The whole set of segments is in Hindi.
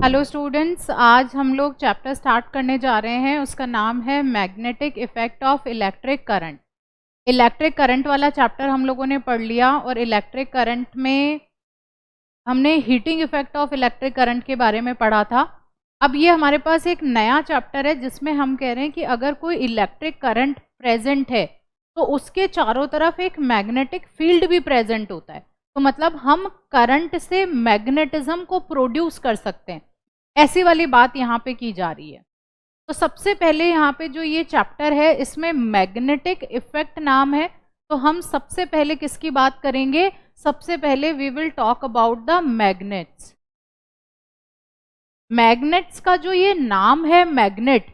हेलो स्टूडेंट्स, आज हम लोग चैप्टर स्टार्ट करने जा रहे हैं। उसका नाम है magnetic effect of electric current. Electric current वाला चैप्टर हम लोगों ने पढ़ लिया और इलेक्ट्रिक करंट में हमने heating effect of electric current के बारे में पढ़ा था। अब ये हमारे पास एक नया चैप्टर है जिसमें हम कह रहे हैं कि अगर कोई इलेक्ट्रिक करंट प्रेजेंट है तो उसके चारों तरफ एक मैग्नेटिक फील्ड भी प्रेजेंट होता है। तो मतलब हम करंट से मैग्नेटिज्म को प्रोड्यूस कर सकते हैं, ऐसी वाली बात यहाँ पे की जा रही है। तो सबसे पहले यहाँ पे जो ये चैप्टर है इसमें मैग्नेटिक इफेक्ट नाम है। तो हम सबसे पहले किसकी बात करेंगे? सबसे पहले we will talk about the magnets. Magnets का जो ये नाम है मैग्नेट,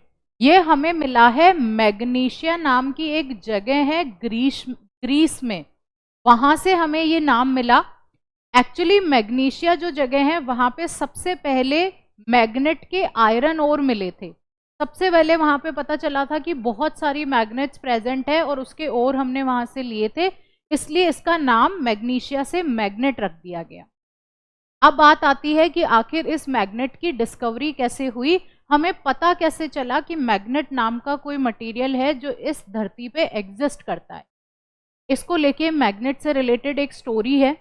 ये हमें मिला है मैग्नीशिया नाम की एक जगह है ग्रीस में, वहां से हमें ये नाम मिला। एक्चुअली मैग्नीशिया जो जगह है वहां पे सबसे पहले मैग्नेट के आयरन ओर मिले थे। सबसे पहले वहां पे पता चला था कि बहुत सारी मैग्नेट्स प्रेजेंट है और उसके ओर हमने वहां से लिए थे, इसलिए इसका नाम मैग्नीशिया से मैग्नेट रख दिया गया। अब बात आती है कि आखिर इस मैग्नेट की डिस्कवरी कैसे हुई, हमें पता कैसे चला कि मैग्नेट नाम का कोई मटेरियल है जो इस धरती पे एग्जिस्ट करता है। इसको लेके मैग्नेट से रिलेटेड एक स्टोरी है।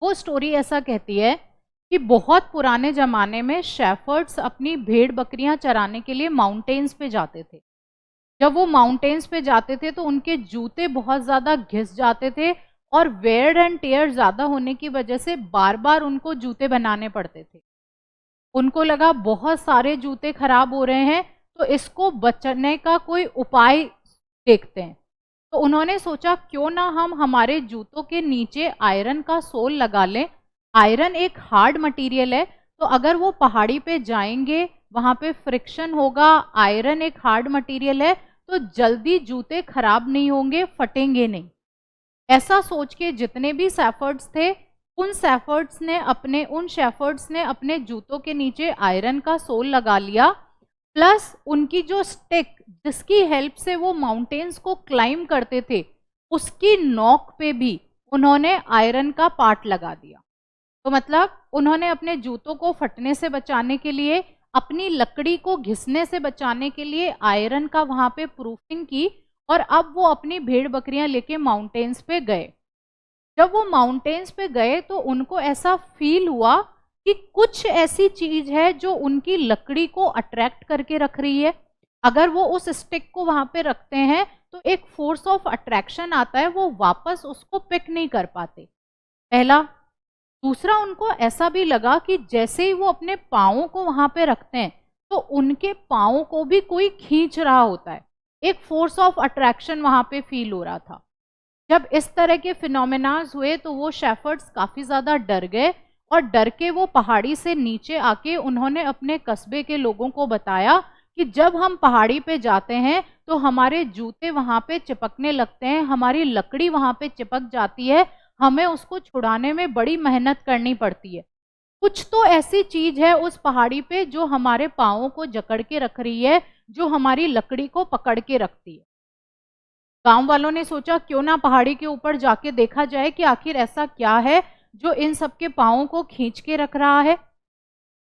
वो स्टोरी ऐसा कहती है कि बहुत पुराने जमाने में शेफर्ड्स अपनी भेड़ बकरियां चराने के लिए माउंटेन्स पे जाते थे। जब वो माउंटेन्स पे जाते थे तो उनके जूते बहुत ज़्यादा घिस जाते थे और वेयर एंड टेयर ज़्यादा होने की वजह से बार बार उनको जूते बनाने पड़ते थे। उनको लगा बहुत सारे जूते खराब हो रहे हैं तो इसको बचने का कोई उपाय देखते हैं। तो उन्होंने सोचा क्यों ना हम हमारे जूतों के नीचे आयरन का सोल लगा लें। आयरन एक हार्ड मटेरियल है, तो अगर वो पहाड़ी पे जाएंगे वहाँ पे फ्रिक्शन होगा, आयरन एक हार्ड मटेरियल है तो जल्दी जूते खराब नहीं होंगे, फटेंगे नहीं। ऐसा सोच के जितने भी शेफर्ड्स थे उन शेफर्ड्स ने अपने जूतों के नीचे आयरन का सोल लगा लिया, प्लस उनकी जो स्टिक जिसकी हेल्प से वो माउंटेन्स को क्लाइम करते थे उसकी नोक पे भी उन्होंने आयरन का पार्ट लगा दिया। तो मतलब उन्होंने अपने जूतों को फटने से बचाने के लिए, अपनी लकड़ी को घिसने से बचाने के लिए आयरन का वहां पे प्रूफिंग की और अब वो अपनी भेड़ बकरियां लेके माउंटेन्स पे गए। जब वो माउंटेन्स पे गए तो उनको ऐसा फील हुआ कि कुछ ऐसी चीज है जो उनकी लकड़ी को अट्रैक्ट करके रख रही है। अगर वो उस स्टिक को वहां पे रखते हैं तो एक फोर्स ऑफ अट्रैक्शन आता है, वो वापस उसको पिक नहीं कर पाते, पहला। दूसरा, उनको ऐसा भी लगा कि जैसे ही वो अपने पाँवों को वहां पे रखते हैं तो उनके पाँवों को भी कोई खींच रहा होता है, एक फोर्स ऑफ अट्रैक्शन वहां पे फील हो रहा था। जब इस तरह के फिनोमेनाज हुए तो वो शेफर्ड्स काफी ज्यादा डर गए और डर के वो पहाड़ी से नीचे आके उन्होंने अपने कस्बे के लोगों को बताया कि जब हम पहाड़ी पे जाते हैं तो हमारे जूते वहां पे चिपकने लगते हैं, हमारी लकड़ी वहां पे चिपक जाती है, हमें उसको छुड़ाने में बड़ी मेहनत करनी पड़ती है। कुछ तो ऐसी चीज है उस पहाड़ी पे जो हमारे पाँवों को जकड़ के रख रही है, जो हमारी लकड़ी को पकड़ के रखती है। गांव वालों ने सोचा क्यों ना पहाड़ी के ऊपर जाके देखा जाए कि आखिर ऐसा क्या है जो इन सबके पाँवों को खींच के रख रहा है।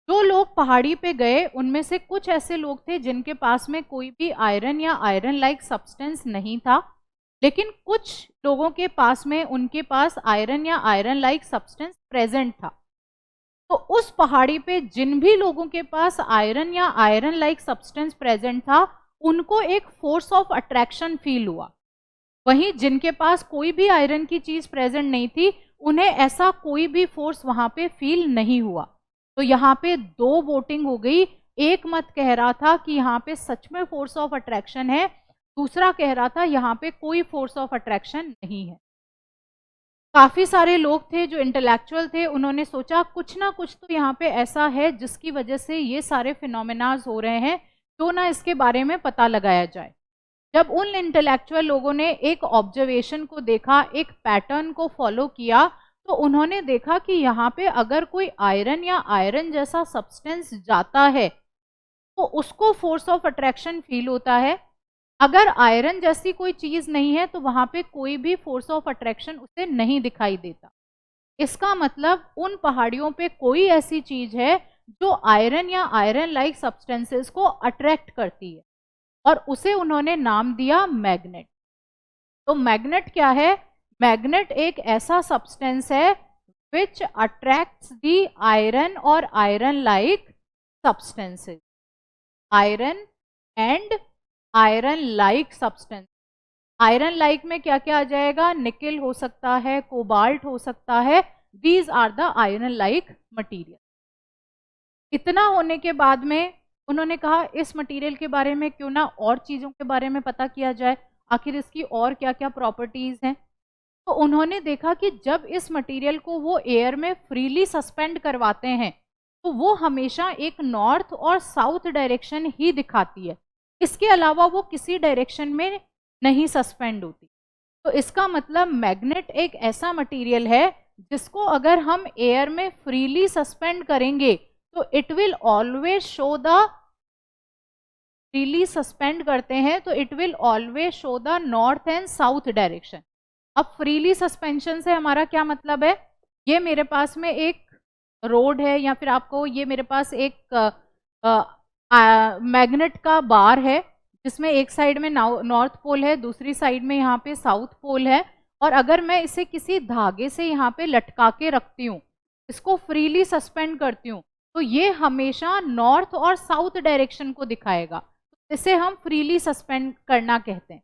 जो लोग पहाड़ी पे गए उनमें से कुछ ऐसे लोग थे जिनके पास में कोई भी आयरन या आयरन लाइक सब्सटेंस नहीं था, लेकिन कुछ लोगों के पास में उनके पास आयरन या आयरन लाइक सब्सटेंस प्रेजेंट था। तो उस पहाड़ी पे जिन भी लोगों के पास आयरन या आयरन लाइक सब्सटेंस प्रेजेंट था उनको एक फोर्स ऑफ अट्रैक्शन फील हुआ। वहीं जिनके पास कोई भी आयरन की चीज प्रेजेंट नहीं थी उन्हें ऐसा कोई भी फोर्स वहां पे फील नहीं हुआ। तो यहाँ पे दो वोटिंग हो गई, एक मत कह रहा था कि यहाँ पे सच में फोर्स ऑफ अट्रैक्शन है, दूसरा कह रहा था यहाँ पे कोई फोर्स ऑफ अट्रैक्शन नहीं है। काफी सारे लोग थे जो इंटेलेक्चुअल थे, उन्होंने सोचा कुछ ना कुछ तो यहाँ पे ऐसा है जिसकी वजह से ये सारे फिनोमेनाज हो रहे हैं, क्यों ना इसके बारे में पता लगाया जाए। जब उन इंटेलेक्चुअल लोगों ने एक ऑब्जर्वेशन को देखा, एक पैटर्न को फॉलो किया, तो उन्होंने देखा कि यहाँ पे अगर कोई आयरन या आयरन जैसा सब्सटेंस जाता है तो उसको फोर्स ऑफ अट्रैक्शन फील होता है। अगर आयरन जैसी कोई चीज नहीं है तो वहां पे कोई भी फोर्स ऑफ अट्रैक्शन उसे नहीं दिखाई देता। इसका मतलब उन पहाड़ियों पे कोई ऐसी चीज है जो आयरन या आयरन लाइक सब्सटेंसेस को अट्रैक्ट करती है, और उसे उन्होंने नाम दिया मैग्नेट। तो मैग्नेट क्या है? मैग्नेट एक ऐसा सब्सटेंस है विच अट्रैक्ट्स दी आयरन और iron like substances. Iron and iron like substance. Iron like में क्या क्या आ जाएगा? निकेल हो सकता है, कोबाल्ट हो सकता है, these are the iron like material. इतना होने के बाद में उन्होंने कहा इस मटेरियल के बारे में क्यों ना और चीज़ों के बारे में पता किया जाए, आखिर इसकी और क्या क्या प्रॉपर्टीज़ हैं। तो उन्होंने देखा कि जब इस मटेरियल को वो एयर में फ्रीली सस्पेंड करवाते हैं तो वो हमेशा एक नॉर्थ और साउथ डायरेक्शन ही दिखाती है, इसके अलावा वो किसी डायरेक्शन में नहीं सस्पेंड होती। तो इसका मतलब मैग्नेट एक ऐसा मटेरियल है जिसको अगर हम एयर में फ्रीली सस्पेंड करेंगे तो it will always show the, freely suspend करते हैं तो it will always show the north and south direction. अब फ्रीली सस्पेंशन से हमारा क्या मतलब है? ये मेरे पास में एक रोड है, या फिर आपको ये मेरे पास एक मैग्नेट का बार है जिसमें एक साइड में नॉर्थ पोल है, दूसरी साइड में यहाँ पे साउथ पोल है, और अगर मैं इसे किसी धागे से यहाँ पे लटका के रखती हूँ, इसको फ्रीली सस्पेंड करती हूँ, तो ये हमेशा नॉर्थ और साउथ डायरेक्शन को दिखाएगा। इसे हम फ्रीली सस्पेंड करना कहते हैं।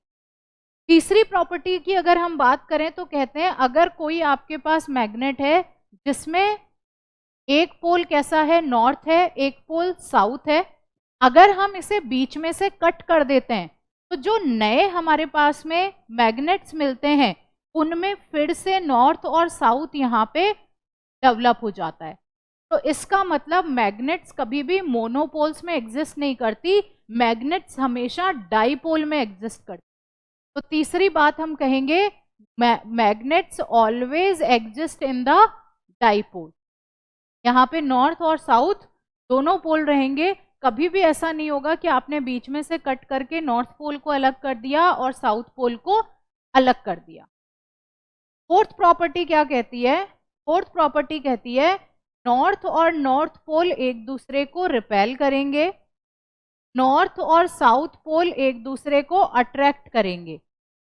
तीसरी प्रॉपर्टी की अगर हम बात करें तो कहते हैं अगर कोई आपके पास मैग्नेट है जिसमें एक पोल कैसा है? नॉर्थ है, एक पोल साउथ है, अगर हम इसे बीच में से कट कर देते हैं तो जो नए हमारे पास में मैग्नेट्स मिलते हैं उनमें फिर से नॉर्थ और साउथ यहाँ पे डेवलप हो जाता है। तो इसका मतलब मैग्नेट्स कभी भी मोनोपोल्स में एग्जिस्ट नहीं करती, मैग्नेट्स हमेशा डाईपोल में एग्जिस्ट करती। तो तीसरी बात हम कहेंगे magnets always exist in the dipole. यहाँ पे नॉर्थ और साउथ दोनों पोल रहेंगे, कभी भी ऐसा नहीं होगा कि आपने बीच में से कट करके नॉर्थ पोल को अलग कर दिया और साउथ पोल को अलग कर दिया। फोर्थ प्रॉपर्टी क्या कहती है? फोर्थ प्रॉपर्टी कहती है नॉर्थ और नॉर्थ पोल एक दूसरे को रिपेल करेंगे, नॉर्थ और साउथ पोल एक दूसरे को अट्रैक्ट करेंगे।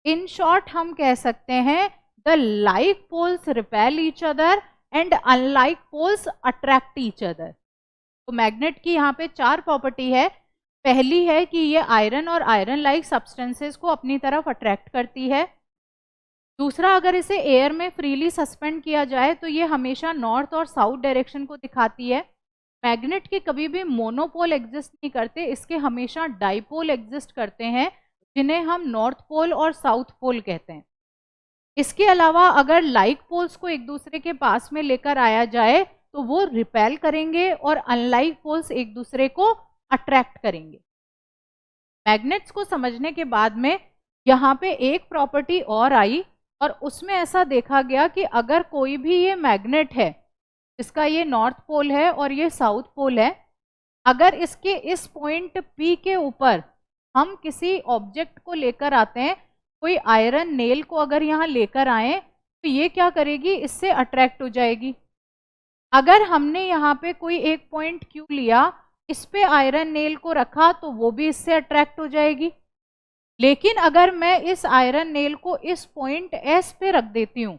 इन शॉर्ट हम कह सकते हैं the like poles repel each other and unlike poles attract each other. तो मैग्नेट की यहाँ पे 4 प्रॉपर्टी है। पहली है कि ये आयरन और आयरन लाइक सब्सटेंसेस को अपनी तरफ अट्रैक्ट करती है। दूसरा, अगर इसे एयर में फ्रीली सस्पेंड किया जाए तो ये हमेशा नॉर्थ और साउथ डायरेक्शन को दिखाती है। मैग्नेट के कभी भी मोनोपोल एग्जिस्ट नहीं करते, इसके हमेशा डाईपोल एग्जिस्ट करते हैं जिन्हें हम नॉर्थ पोल और साउथ पोल कहते हैं। इसके अलावा अगर लाइक पोल्स को एक दूसरे के पास में लेकर आया जाए तो वो रिपेल करेंगे और अनलाइक पोल्स एक दूसरे को अट्रैक्ट करेंगे। मैग्नेट्स को समझने के बाद में यहाँ पे एक प्रॉपर्टी और आई और उसमें ऐसा देखा गया कि अगर कोई भी ये मैग्नेट है, इसका ये नॉर्थ पोल है और ये साउथ पोल है, अगर इसके इस पॉइंट P के ऊपर हम किसी ऑब्जेक्ट को लेकर आते हैं, कोई आयरन नेल को अगर यहाँ लेकर आए तो ये क्या करेगी? इससे अट्रैक्ट हो जाएगी। अगर हमने यहाँ पे कोई एक पॉइंट Q लिया, इस पे आयरन नेल को रखा तो वो भी इससे अट्रैक्ट हो जाएगी। लेकिन अगर मैं इस आयरन नेल को इस पॉइंट S पे रख देती हूँ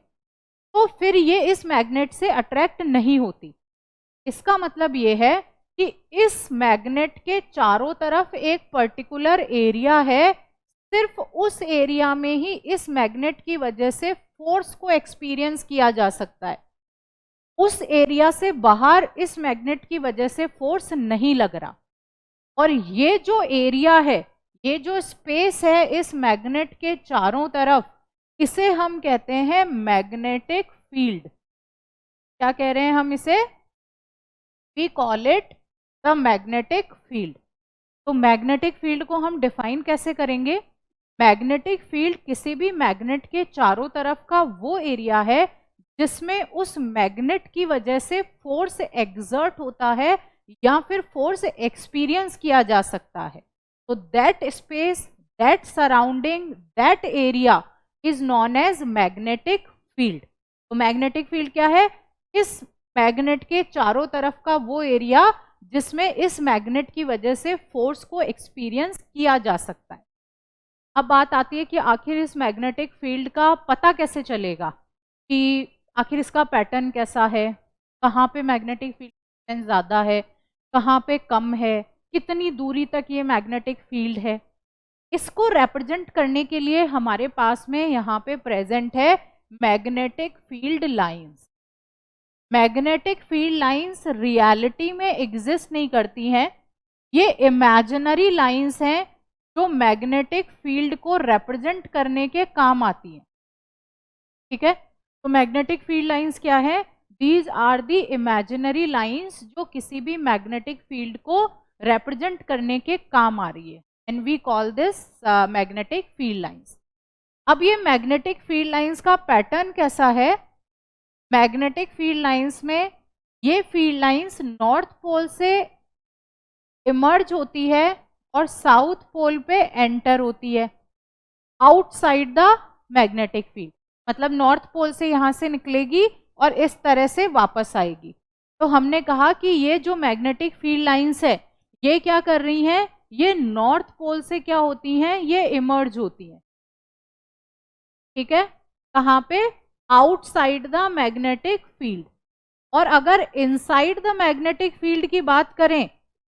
तो फिर ये इस मैग्नेट से अट्रैक्ट नहीं होती। इसका मतलब ये है कि इस मैग्नेट के चारों तरफ एक पर्टिकुलर एरिया है, सिर्फ उस एरिया में ही इस मैग्नेट की वजह से फोर्स को एक्सपीरियंस किया जा सकता है। उस एरिया से बाहर इस मैग्नेट की वजह से फोर्स नहीं लग रहा। और ये जो एरिया है, ये जो स्पेस है इस मैग्नेट के चारों तरफ, इसे हम कहते हैं मैग्नेटिक फील्ड। क्या कह रहे हैं हम इसे? We call it the magnetic field. तो मैग्नेटिक फील्ड को हम डिफाइन कैसे करेंगे? मैग्नेटिक फील्ड किसी भी मैग्नेट के चारों तरफ का वो एरिया है जिसमें उस मैग्नेट की वजह से फोर्स एक्सर्ट होता है या फिर फोर्स एक्सपीरियंस किया जा सकता है। तो that space, that surrounding, that area is known as magnetic field. तो मैग्नेटिक फील्ड क्या है? इस मैग्नेट के चारों तरफ का वो एरिया जिसमें इस मैग्नेट की वजह से फोर्स को एक्सपीरियंस किया जा सकता है। अब बात आती है कि आखिर इस मैग्नेटिक फील्ड का पता कैसे चलेगा कि आखिर इसका पैटर्न कैसा है, कहाँ पे मैग्नेटिक फील्ड ज़्यादा है, कहाँ पे कम है, कितनी दूरी तक ये मैग्नेटिक फील्ड है। इसको रिप्रेजेंट करने के लिए हमारे पास में यहाँ पे प्रेजेंट है magnetic field lines. Magnetic field lines reality में एग्जिस्ट नहीं करती हैं, ये इमेजिनरी लाइंस हैं जो मैग्नेटिक फील्ड को रिप्रेजेंट करने के काम आती हैं। ठीक है, तो मैग्नेटिक फील्ड लाइंस क्या है? These are the imaginary lines जो किसी भी मैग्नेटिक फील्ड को रिप्रेजेंट करने के काम आ रही है, and we call this magnetic field lines. अब ये मैग्नेटिक फील्ड लाइंस का पैटर्न कैसा है? मैग्नेटिक फील्ड लाइंस में ये फील्ड लाइंस नॉर्थ पोल से इमर्ज होती है और साउथ पोल पे एंटर होती है आउटसाइड द मैग्नेटिक फील्ड। मतलब नॉर्थ पोल से यहाँ से निकलेगी और इस तरह से वापस आएगी। तो हमने कहा कि ये जो मैग्नेटिक फील्ड लाइंस है ये क्या कर रही हैं? ये नॉर्थ पोल से क्या होती हैं? ये इमर्ज होती हैं। ठीक है, कहाँ पे? Outside the magnetic field. और अगर इनसाइड द मैग्नेटिक फील्ड की बात करें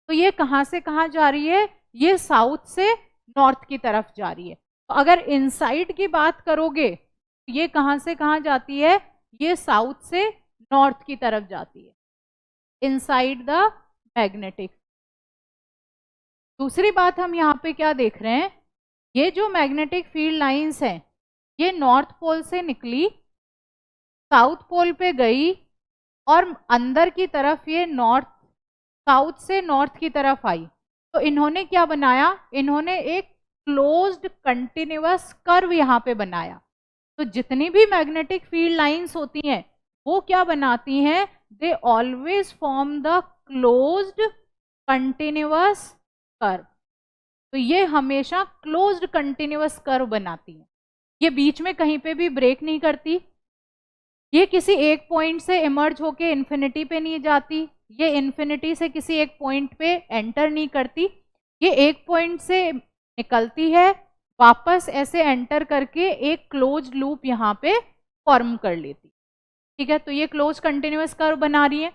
तो ये कहाँ से कहाँ जा रही है? ये साउथ से नॉर्थ की तरफ जा रही है। तो अगर इनसाइड की बात करोगे तो ये कहाँ से कहाँ जाती है? ये साउथ से नॉर्थ की तरफ जाती है, इनसाइड द मैग्नेटिक। दूसरी बात हम यहाँ पे क्या देख रहे हैं? ये जो मैग्नेटिक फील्ड लाइंस हैं ये नॉर्थ पोल से निकली, साउथ पोल पे गई और अंदर की तरफ ये नॉर्थ, साउथ से नॉर्थ की तरफ आई। तो इन्होंने क्या बनाया? इन्होंने एक क्लोज्ड कंटिन्यूअस कर्व यहाँ पे बनाया। तो जितनी भी मैग्नेटिक फील्ड लाइंस होती हैं वो क्या बनाती हैं? They always form the closed continuous curve. तो ये हमेशा क्लोज्ड कंटिन्यूअस कर्व बनाती हैं। ये बीच में कहीं पे भी ब्रेक नहीं करती, ये किसी एक पॉइंट से इमर्ज होके इन्फिनिटी पे नहीं जाती, ये इन्फिनिटी से किसी एक पॉइंट पे एंटर नहीं करती, ये एक पॉइंट से निकलती है वापस ऐसे एंटर करके एक क्लोज लूप यहाँ पे फॉर्म कर लेती। ठीक है, तो ये क्लोज कंटिन्यूअस कर्व बना रही है।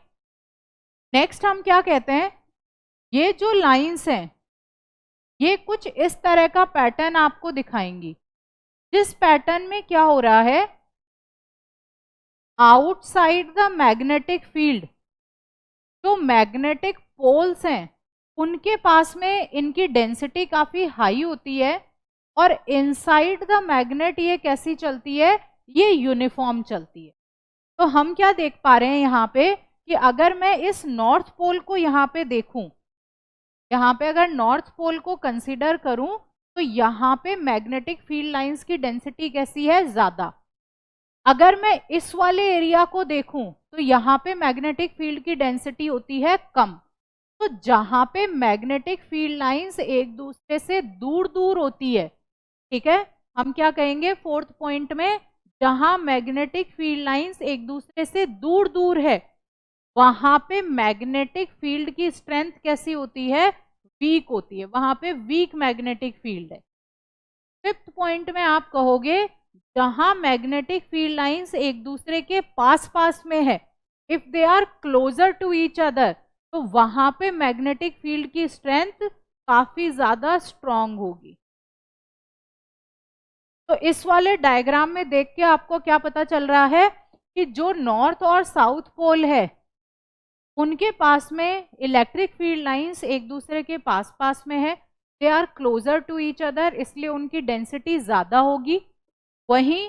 नेक्स्ट हम क्या कहते हैं? ये जो लाइंस हैं ये कुछ इस तरह का पैटर्न आपको दिखाएंगी, जिस पैटर्न में क्या हो रहा है? आउटसाइड द मैग्नेटिक फील्ड जो मैग्नेटिक पोल्स हैं उनके पास में इनकी डेंसिटी काफी हाई होती है, और इनसाइड द मैग्नेट ये कैसी चलती है? ये यूनिफॉर्म चलती है। तो हम क्या देख पा रहे हैं यहाँ पे कि अगर मैं इस नॉर्थ पोल को यहाँ पे देखूं, यहाँ पे अगर नॉर्थ पोल को कंसीडर करूं तो यहाँ पे मैग्नेटिक फील्ड लाइंस की डेंसिटी कैसी है? ज्यादा। अगर मैं इस वाले एरिया को देखूं तो यहाँ पे मैग्नेटिक फील्ड की डेंसिटी होती है कम। तो जहां पे मैग्नेटिक फील्ड लाइंस एक दूसरे से दूर दूर होती है, ठीक है, हम क्या कहेंगे फोर्थ पॉइंट में? जहां मैग्नेटिक फील्ड लाइंस एक दूसरे से दूर दूर है वहां पे मैग्नेटिक फील्ड की स्ट्रेंथ कैसी होती है? वीक होती है, वहां पे वीक मैग्नेटिक फील्ड है। फिफ्थ पॉइंट में आप कहोगे जहां मैग्नेटिक फील्ड लाइंस एक दूसरे के पास पास में है, if they are closer to each other, तो वहां पे मैग्नेटिक फील्ड की स्ट्रेंथ काफी ज्यादा स्ट्रांग होगी। तो इस वाले डायग्राम में देख के आपको क्या पता चल रहा है कि जो नॉर्थ और साउथ पोल है उनके पास में इलेक्ट्रिक फील्ड लाइंस एक दूसरे के पास पास में है, they are closer to each other, इसलिए उनकी डेंसिटी ज्यादा होगी। वहीं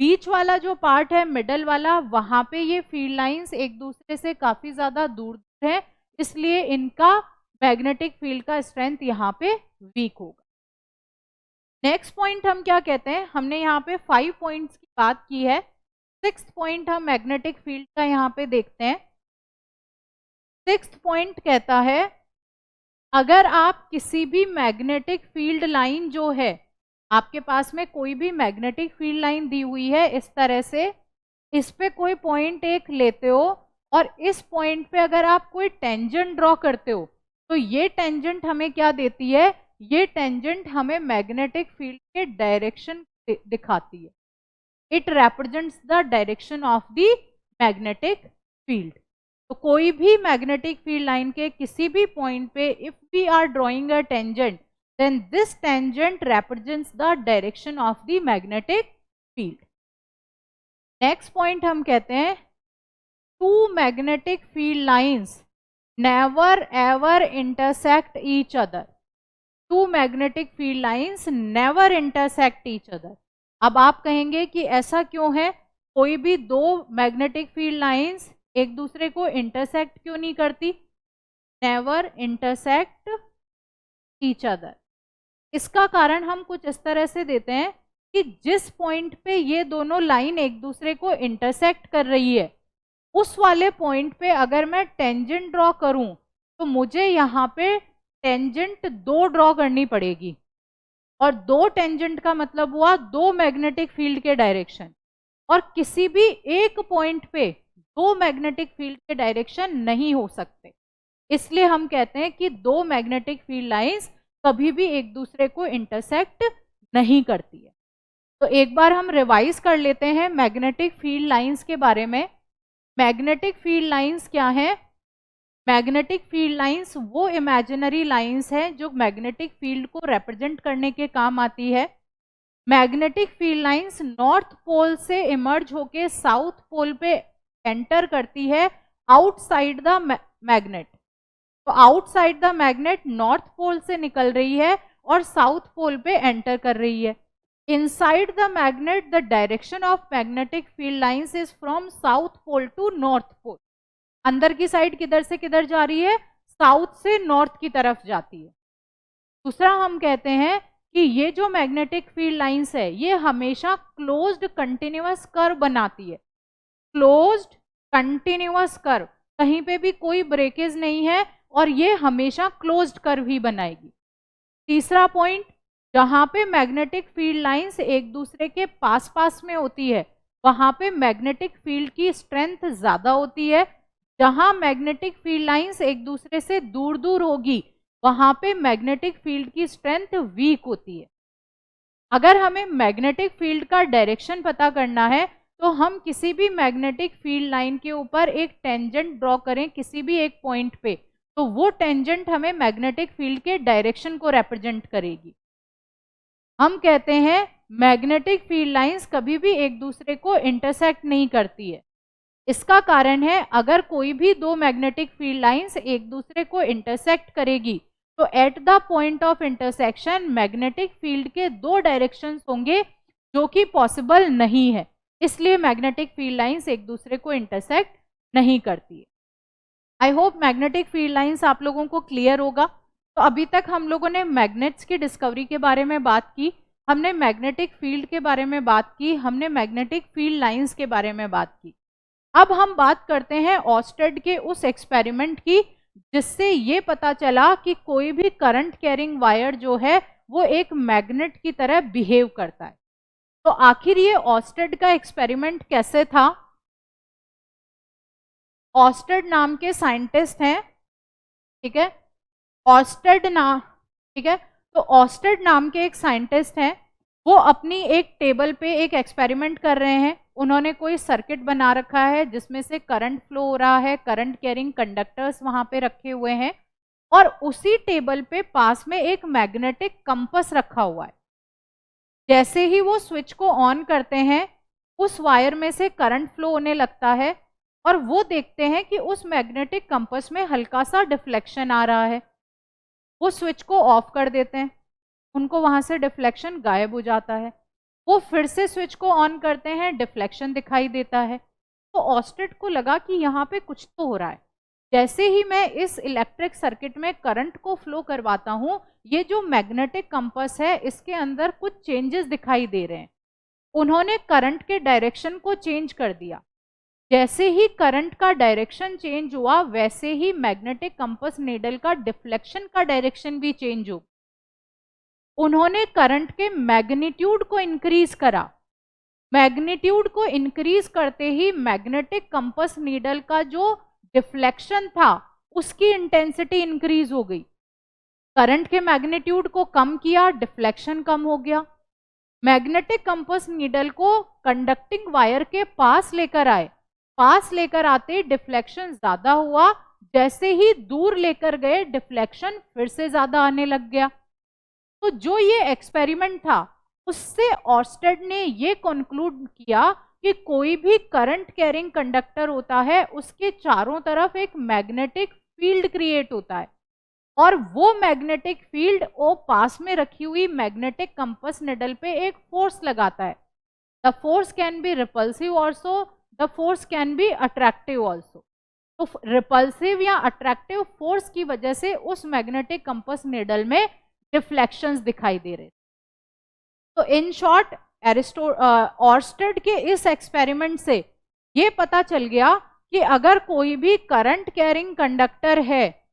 बीच वाला जो पार्ट है, मिडल वाला, वहां पे ये फील्ड लाइंस एक दूसरे से काफी ज्यादा दूर है, इसलिए इनका मैग्नेटिक फील्ड का स्ट्रेंथ यहाँ पे वीक होगा। नेक्स्ट पॉइंट हम क्या कहते हैं? हमने यहाँ पे 5 पॉइंट्स की बात की है, 6th पॉइंट हम मैग्नेटिक फील्ड का यहाँ पे देखते हैं। 6th पॉइंट कहता है अगर आप किसी भी मैग्नेटिक फील्ड लाइन जो है, आपके पास में कोई भी मैग्नेटिक फील्ड लाइन दी हुई है इस तरह से, इस पे कोई पॉइंट एक लेते हो और इस पॉइंट पे अगर आप कोई टेंजेंट ड्रॉ करते हो तो ये टेंजेंट हमें क्या देती है, ये टेंजेंट हमें मैग्नेटिक फील्ड के डायरेक्शन दिखाती है। It represents the direction of the magnetic field. तो कोई भी मैग्नेटिक फील्ड लाइन के किसी भी पॉइंट पे if we are drawing a tangent then this tangent represents the direction of the magnetic field. Next point हम कहते हैं two magnetic field lines never ever intersect each other. Two magnetic field lines never intersect each other. अब आप कहेंगे कि ऐसा क्यों है, कोई भी दो मैग्नेटिक फील्ड लाइंस एक दूसरे को इंटरसेक्ट क्यों नहीं करती? Never intersect each other. इसका कारण हम कुछ इस तरह से देते हैं कि जिस पॉइंट पे ये दोनों लाइन एक दूसरे को इंटरसेक्ट कर रही है उस वाले पॉइंट पे अगर मैं टेंजेंट ड्रॉ करूं तो मुझे यहाँ पे टेंजेंट दो ड्रॉ करनी पड़ेगी, और दो टेंजेंट का मतलब हुआ दो मैग्नेटिक फील्ड के डायरेक्शन, और किसी भी एक पॉइंट पे दो मैग्नेटिक फील्ड के डायरेक्शन नहीं हो सकते। इसलिए हम कहते हैं कि दो मैग्नेटिक फील्ड लाइंस कभी भी एक दूसरे को इंटरसेक्ट नहीं करती है। तो एक बार हम रिवाइज कर लेते हैं मैग्नेटिक फील्ड लाइंस के बारे में। मैग्नेटिक फील्ड लाइंस क्या है? मैग्नेटिक फील्ड लाइंस वो इमेजिनरी लाइंस है जो मैग्नेटिक फील्ड को रिप्रेजेंट करने के काम आती है। Magnetic field lines north pole से इमर्ज होके साउथ पोल पे एंटर करती है आउटसाइड द मैग्नेट। तो outside the magnet north pole से निकल रही है और साउथ पोल पे एंटर कर रही है। Inside the magnet the direction of magnetic field lines is from south pole to north pole. अंदर की साइड किधर से किधर जा रही है? साउथ से नॉर्थ की तरफ जाती है। दूसरा हम कहते हैं कि ये जो मैग्नेटिक फील्ड लाइंस है ये हमेशा क्लोज्ड कंटिन्यूअस कर्व बनाती है। क्लोज्ड कंटिन्यूअस कर्व, कहीं पे भी कोई ब्रेकेज नहीं है और ये हमेशा क्लोज्ड कर्व ही बनाएगी। तीसरा पॉइंट, जहां पे मैग्नेटिक फील्ड लाइंस एक दूसरे के पास पास में होती है वहां पे मैग्नेटिक फील्ड की स्ट्रेंथ ज्यादा होती है। जहां मैग्नेटिक फील्ड लाइंस एक दूसरे से दूर दूर होगी वहां पे मैग्नेटिक फील्ड की स्ट्रेंथ वीक होती है। अगर हमें मैग्नेटिक फील्ड का डायरेक्शन पता करना है तो हम किसी भी मैग्नेटिक फील्ड लाइन के ऊपर एक टेंजेंट ड्रॉ करें किसी भी एक पॉइंट पे, तो वो टेंजेंट हमें मैग्नेटिक फील्ड के डायरेक्शन को रिप्रेजेंट करेगी। हम कहते हैं मैग्नेटिक फील्ड लाइंस कभी भी एक दूसरे को इंटरसेक्ट नहीं करती है। इसका कारण है अगर कोई भी दो मैग्नेटिक फील्ड लाइंस एक दूसरे को इंटरसेक्ट करेगी तो at the point of intersection magnetic field के दो डायरेक्शंस होंगे जो कि पॉसिबल नहीं है। इसलिए मैग्नेटिक फील्ड लाइंस एक दूसरे को इंटरसेक्ट नहीं करती है। I hope magnetic field lines आप लोगों को क्लियर होगा। तो अभी तक हम लोगों ने मैग्नेट्स की डिस्कवरी के बारे में बात की, हमने मैग्नेटिक फील्ड के बारे में बात की, हमने मैग्नेटिक फील्ड लाइंस के बारे में बात की। अब हम बात करते हैं ऑस्टेड के उस एक्सपेरिमेंट की जिससे ये पता चला कि कोई भी करंट कैरिंग वायर जो है वो एक मैग्नेट की तरह बिहेव करता है। तो आखिर ये ऑस्टेड का एक्सपेरिमेंट कैसे था? ऑस्टेड नाम के साइंटिस्ट हैं, ठीक है, ऑस्टेड नाम, ठीक है। तो ऑस्टेड नाम के एक साइंटिस्ट हैं, वो अपनी एक टेबल पे एक एक्सपेरिमेंट कर रहे हैं। उन्होंने कोई सर्किट बना रखा है जिसमें से करंट फ्लो हो रहा है, करंट कैरिंग कंडक्टर्स वहां पे रखे हुए हैं, और उसी टेबल पे पास में एक मैग्नेटिक कंपास रखा हुआ है। जैसे ही वो स्विच को ऑन करते हैं उस वायर में से करंट फ्लो होने लगता है और वो देखते हैं कि उस मैग्नेटिक कंपास में हल्का सा डिफ्लेक्शन आ रहा है। वो स्विच को ऑफ कर देते हैं, उनको वहां से डिफ्लेक्शन गायब हो जाता है। वो फिर से स्विच को ऑन करते हैं, डिफ्लेक्शन दिखाई देता है। तो ऑस्टेड को लगा कि यहाँ पे कुछ तो हो रहा है। जैसे ही मैं इस इलेक्ट्रिक सर्किट में करंट को फ्लो करवाता हूँ, ये जो मैग्नेटिक कंपास है इसके अंदर कुछ चेंजेस दिखाई दे रहे हैं। उन्होंने करंट के डायरेक्शन को चेंज कर दिया। जैसे ही करंट का डायरेक्शन चेंज हुआ वैसे ही मैग्नेटिक कंपास नीडल का डिफ्लेक्शन का डायरेक्शन भी चेंज हो। उन्होंने करंट के मैग्नीट्यूड को इंक्रीज करा। मैग्नीट्यूड को इंक्रीज करते ही मैग्नेटिक कंपास नीडल का जो डिफ्लेक्शन था उसकी इंटेंसिटी इंक्रीज हो गई। करंट के मैग्नीट्यूड को कम किया, डिफ्लेक्शन कम हो गया। मैग्नेटिक कंपास नीडल को कंडक्टिंग वायर के पास लेकर आए, पास लेकर आते डिफ्लेक्शन ज्यादा हुआ, जैसे ही दूर लेकर गए डिफ्लेक्शन फिर से ज्यादा आने लग गया। तो जो ये एक्सपेरिमेंट था उससे ऑर्स्टेड ने ये कंक्लूड किया कि कोई भी करंट कैरिंग कंडक्टर होता है उसके चारों तरफ एक मैग्नेटिक फील्ड क्रिएट होता है, और वो मैग्नेटिक फील्ड वो पास में रखी हुई मैग्नेटिक कंपास निडल पे एक फोर्स लगाता है। The force can be repulsive also, the force can be attractive also. तो रिपल्सिव या अट्रैक्टिव फोर्स की वजह से उस मैग्नेटिक कंपास निडल में डिफ्लेक्शंस दिखाई दे रहे। तो इन शॉर्ट ऑर्स्टेड के इस एक्सपेरिमेंट से ये पता चल गया कि अगर कोई भी करंट कैरिंग कंडक्टर है,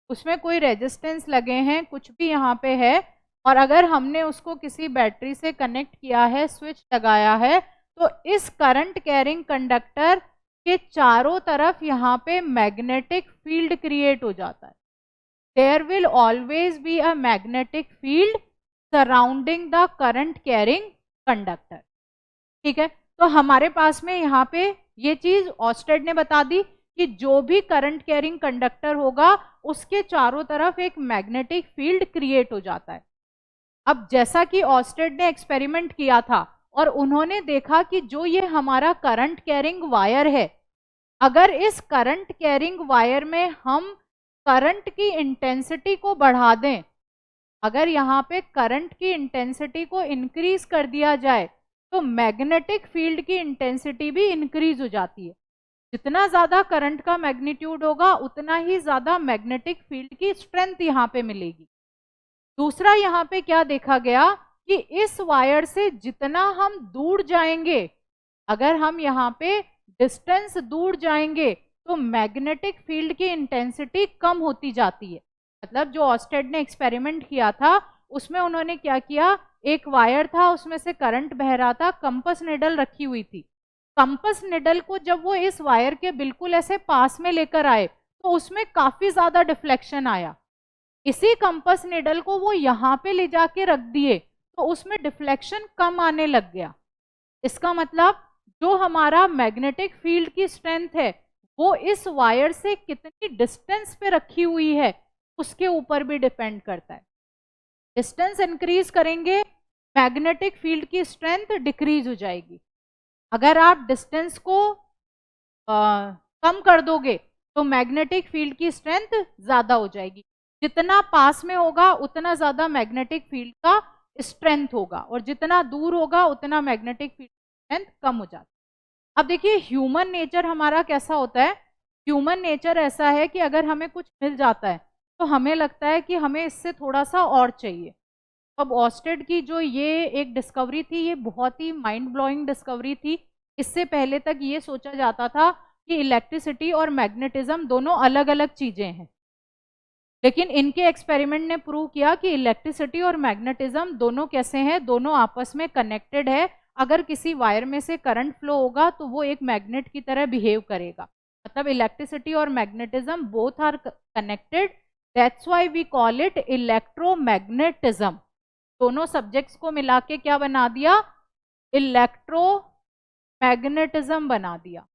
उसमें कोई रेजिस्टेंस लगे हैं, कुछ भी यहाँ पे है, और अगर हमने उसको किसी बैटरी से कनेक्ट किया है, स्विच लगाया है, तो इस करंट कैरिंग कंडक्टर के चारों तरफ यहाँ पे मैग्नेटिक फील्ड क्रिएट हो जाता है। There will always be a magnetic field surrounding the current carrying conductor. ठीक है, तो हमारे पास में यहाँ पे ये चीज ऑर्स्टेड ने बता दी कि जो भी करंट कैरिंग कंडक्टर होगा उसके चारों तरफ एक मैग्नेटिक फील्ड क्रिएट हो जाता है। अब जैसा कि ऑर्स्टेड ने एक्सपेरिमेंट किया था और उन्होंने देखा कि जो ये हमारा करंट कैरिंग वायर है, अगर इस करंट कैरिंग वायर में हम करंट की इंटेंसिटी को बढ़ा दें, अगर यहाँ पे करंट की इंटेंसिटी को इंक्रीज कर दिया जाए तो मैग्नेटिक फील्ड की इंटेंसिटी भी इंक्रीज हो जाती है। जितना ज्यादा करंट का मैग्नीट्यूड होगा उतना ही ज्यादा मैग्नेटिक फील्ड की स्ट्रेंथ यहाँ पे मिलेगी। दूसरा यहाँ पे क्या देखा गया कि इस वायर से जितना हम दूर जाएंगे, अगर हम यहाँ पे डिस्टेंस दूर जाएंगे तो मैग्नेटिक फील्ड की इंटेंसिटी कम होती जाती है। मतलब जो ऑर्स्टेड ने एक्सपेरिमेंट किया था उसमें उन्होंने क्या किया, एक वायर था उसमें से करंट बह रहा था, कंपास निडल रखी हुई थी। कंपास निडल को जब वो इस वायर के बिल्कुल ऐसे पास में लेकर आए तो उसमें काफी ज्यादा डिफ्लेक्शन आया। इसी कंपास निडल को वो यहाँ पे ले जाके रख दिए तो उसमें डिफ्लेक्शन कम आने लग गया। इसका मतलब जो हमारा मैग्नेटिक फील्ड की स्ट्रेंथ है वो इस वायर से कितनी डिस्टेंस पे रखी हुई है उसके ऊपर भी डिपेंड करता है। डिस्टेंस इंक्रीज करेंगे मैग्नेटिक फील्ड की स्ट्रेंथ डिक्रीज हो जाएगी। अगर आप डिस्टेंस को कम कर दोगे तो मैग्नेटिक फील्ड की स्ट्रेंथ ज्यादा हो जाएगी। जितना पास में होगा उतना ज्यादा मैग्नेटिक फील्ड का स्ट्रेंथ होगा, और जितना दूर होगा उतना मैग्नेटिक फील्ड की स्ट्रेंथ कम हो जाती है। अब देखिए ह्यूमन नेचर हमारा कैसा होता है। ह्यूमन नेचर ऐसा है कि अगर हमें कुछ मिल जाता है तो हमें लगता है कि हमें इससे थोड़ा सा और चाहिए। अब ऑर्स्टेड की जो ये एक डिस्कवरी थी ये बहुत ही माइंड ब्लोइंग डिस्कवरी थी। इससे पहले तक ये सोचा जाता था कि इलेक्ट्रिसिटी और मैग्नेटिज्म दोनों अलग अलग चीजें हैं, लेकिन इनके एक्सपेरिमेंट ने प्रूव किया कि इलेक्ट्रिसिटी और मैग्नेटिज्म दोनों कैसे हैं, दोनों आपस में कनेक्टेड है। अगर किसी वायर में से करंट फ्लो होगा तो वो एक मैग्नेट की तरह बिहेव करेगा। मतलब इलेक्ट्रिसिटी और magnetism both are connected, that's why we call it electromagnetism. दोनों सब्जेक्ट्स को मिला के क्या बना दिया, इलेक्ट्रोमैग्नेटिज्म बना दिया।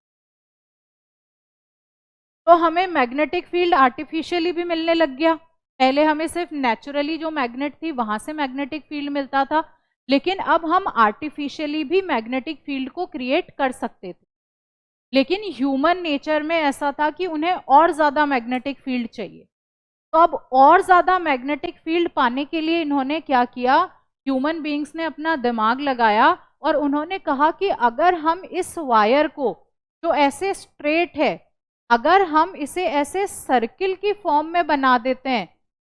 तो हमें मैग्नेटिक फील्ड आर्टिफिशियली भी मिलने लग गया। पहले हमें सिर्फ नेचुरली जो मैग्नेट थी वहां से मैग्नेटिक फील्ड मिलता था, लेकिन अब हम आर्टिफिशियली भी मैग्नेटिक फील्ड को क्रिएट कर सकते थे। लेकिन ह्यूमन नेचर में ऐसा था कि उन्हें और ज्यादा मैग्नेटिक फील्ड चाहिए। तो अब और ज्यादा मैग्नेटिक फील्ड पाने के लिए इन्होंने क्या किया, ह्यूमन बीइंग्स ने अपना दिमाग लगाया और उन्होंने कहा कि अगर हम इस वायर को जो ऐसे स्ट्रेट है, अगर हम इसे ऐसे सर्किल की फॉर्म में बना देते हैं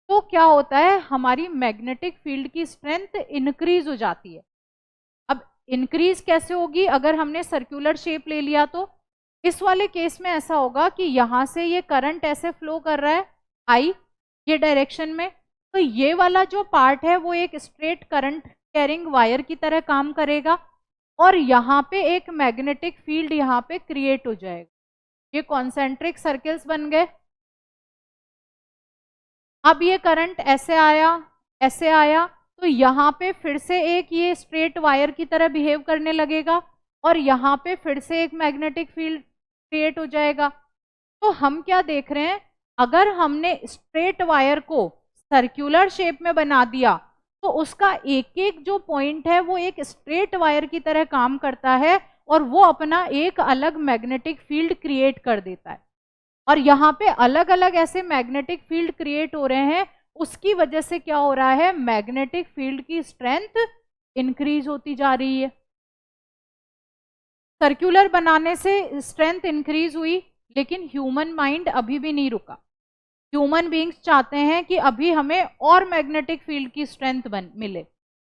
तो क्या होता है, हमारी मैग्नेटिक फील्ड की स्ट्रेंथ इंक्रीज हो जाती है। अब इंक्रीज कैसे होगी, अगर हमने सर्कुलर शेप ले लिया तो इस वाले केस में ऐसा होगा कि यहां से ये करंट ऐसे फ्लो कर रहा है आई ये डायरेक्शन में, तो ये वाला जो पार्ट है वो एक स्ट्रेट करंट कैरिंग वायर की तरह काम करेगा, और यहाँ पे एक मैग्नेटिक फील्ड यहाँ पे क्रिएट हो जाएगा। ये कॉन्सेंट्रिक सर्कल्स बन गए। अब ये करंट ऐसे आया तो यहाँ पे फिर से एक ये स्ट्रेट वायर की तरह बिहेव करने लगेगा और यहाँ पे फिर से एक मैग्नेटिक फील्ड क्रिएट हो जाएगा। तो हम क्या देख रहे हैं, अगर हमने स्ट्रेट वायर को सर्कुलर शेप में बना दिया तो उसका एक एक जो पॉइंट है वो एक स्ट्रेट वायर की तरह काम करता है और वो अपना एक अलग मैग्नेटिक फील्ड क्रिएट कर देता है। और यहाँ पे अलग अलग ऐसे मैग्नेटिक फील्ड क्रिएट हो रहे हैं, उसकी वजह से क्या हो रहा है, मैग्नेटिक फील्ड की स्ट्रेंथ इंक्रीज होती जा रही है। सर्कुलर बनाने से स्ट्रेंथ इंक्रीज हुई, लेकिन ह्यूमन माइंड अभी भी नहीं रुका। ह्यूमन बीइंग्स चाहते हैं कि अभी हमें और मैग्नेटिक फील्ड की स्ट्रेंथ मिले,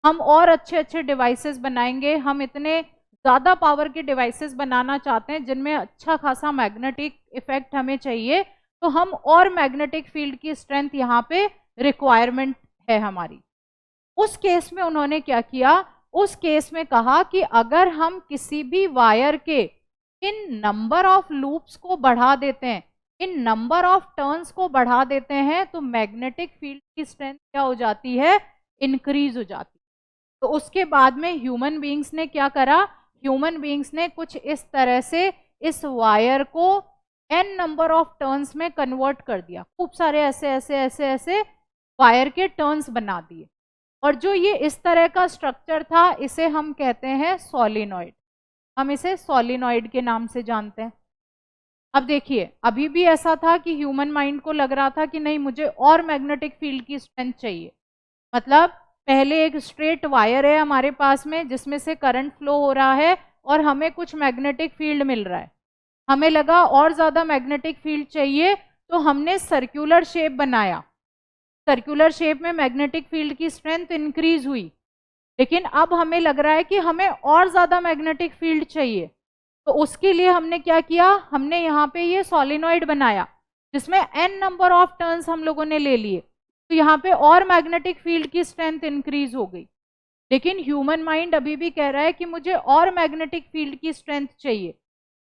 हम और अच्छे अच्छे डिवाइसेस बनाएंगे, हम इतने ज़्यादा पावर के डिवाइसेस बनाना चाहते हैं जिनमें अच्छा खासा मैग्नेटिक इफेक्ट हमें चाहिए, तो हम और मैग्नेटिक फील्ड की स्ट्रेंथ यहाँ पे रिक्वायरमेंट है हमारी। उस केस में उन्होंने क्या किया, उस केस में कहा कि अगर हम किसी भी वायर के इन नंबर ऑफ लूप्स को बढ़ा देते हैं, इन नंबर ऑफ टर्न्स को बढ़ा देते हैं, तो मैग्नेटिक फील्ड की स्ट्रेंथ क्या हो जाती है, इंक्रीज हो जाती है। तो उसके बाद में ह्यूमन बीइंग्स ने क्या करा, ह्यूमन बीइंग्स ने कुछ इस तरह से इस वायर को n नंबर ऑफ टर्न्स में कन्वर्ट कर दिया। खूब सारे ऐसे ऐसे ऐसे ऐसे वायर के टर्न्स बना दिए, और जो ये इस तरह का स्ट्रक्चर था इसे हम कहते हैं सोलिनॉइड। हम इसे सोलिनॉइड के नाम से जानते हैं। अब देखिए, अभी भी ऐसा था कि ह्यूमन माइंड को लग रहा था कि नहीं, मुझे और मैग्नेटिक फील्ड की स्ट्रेंथ चाहिए। मतलब पहले एक स्ट्रेट वायर है हमारे पास में जिसमें से करंट फ्लो हो रहा है और हमें कुछ मैग्नेटिक फील्ड मिल रहा है, हमें लगा और ज़्यादा मैग्नेटिक फील्ड चाहिए, तो हमने सर्कुलर शेप बनाया। सर्कुलर शेप में मैग्नेटिक फील्ड की स्ट्रेंथ इंक्रीज हुई, लेकिन अब हमें लग रहा है कि हमें और ज़्यादा मैग्नेटिक फील्ड चाहिए। तो उसके लिए हमने क्या किया, हमने यहाँ पे ये सोलिनॉइड बनाया जिसमें n नंबर ऑफ टर्न्स हम लोगों ने ले लिए, तो यहाँ पे और मैग्नेटिक फील्ड की स्ट्रेंथ इंक्रीज हो गई। लेकिन ह्यूमन माइंड अभी भी कह रहा है कि मुझे और मैग्नेटिक फील्ड की स्ट्रेंथ चाहिए।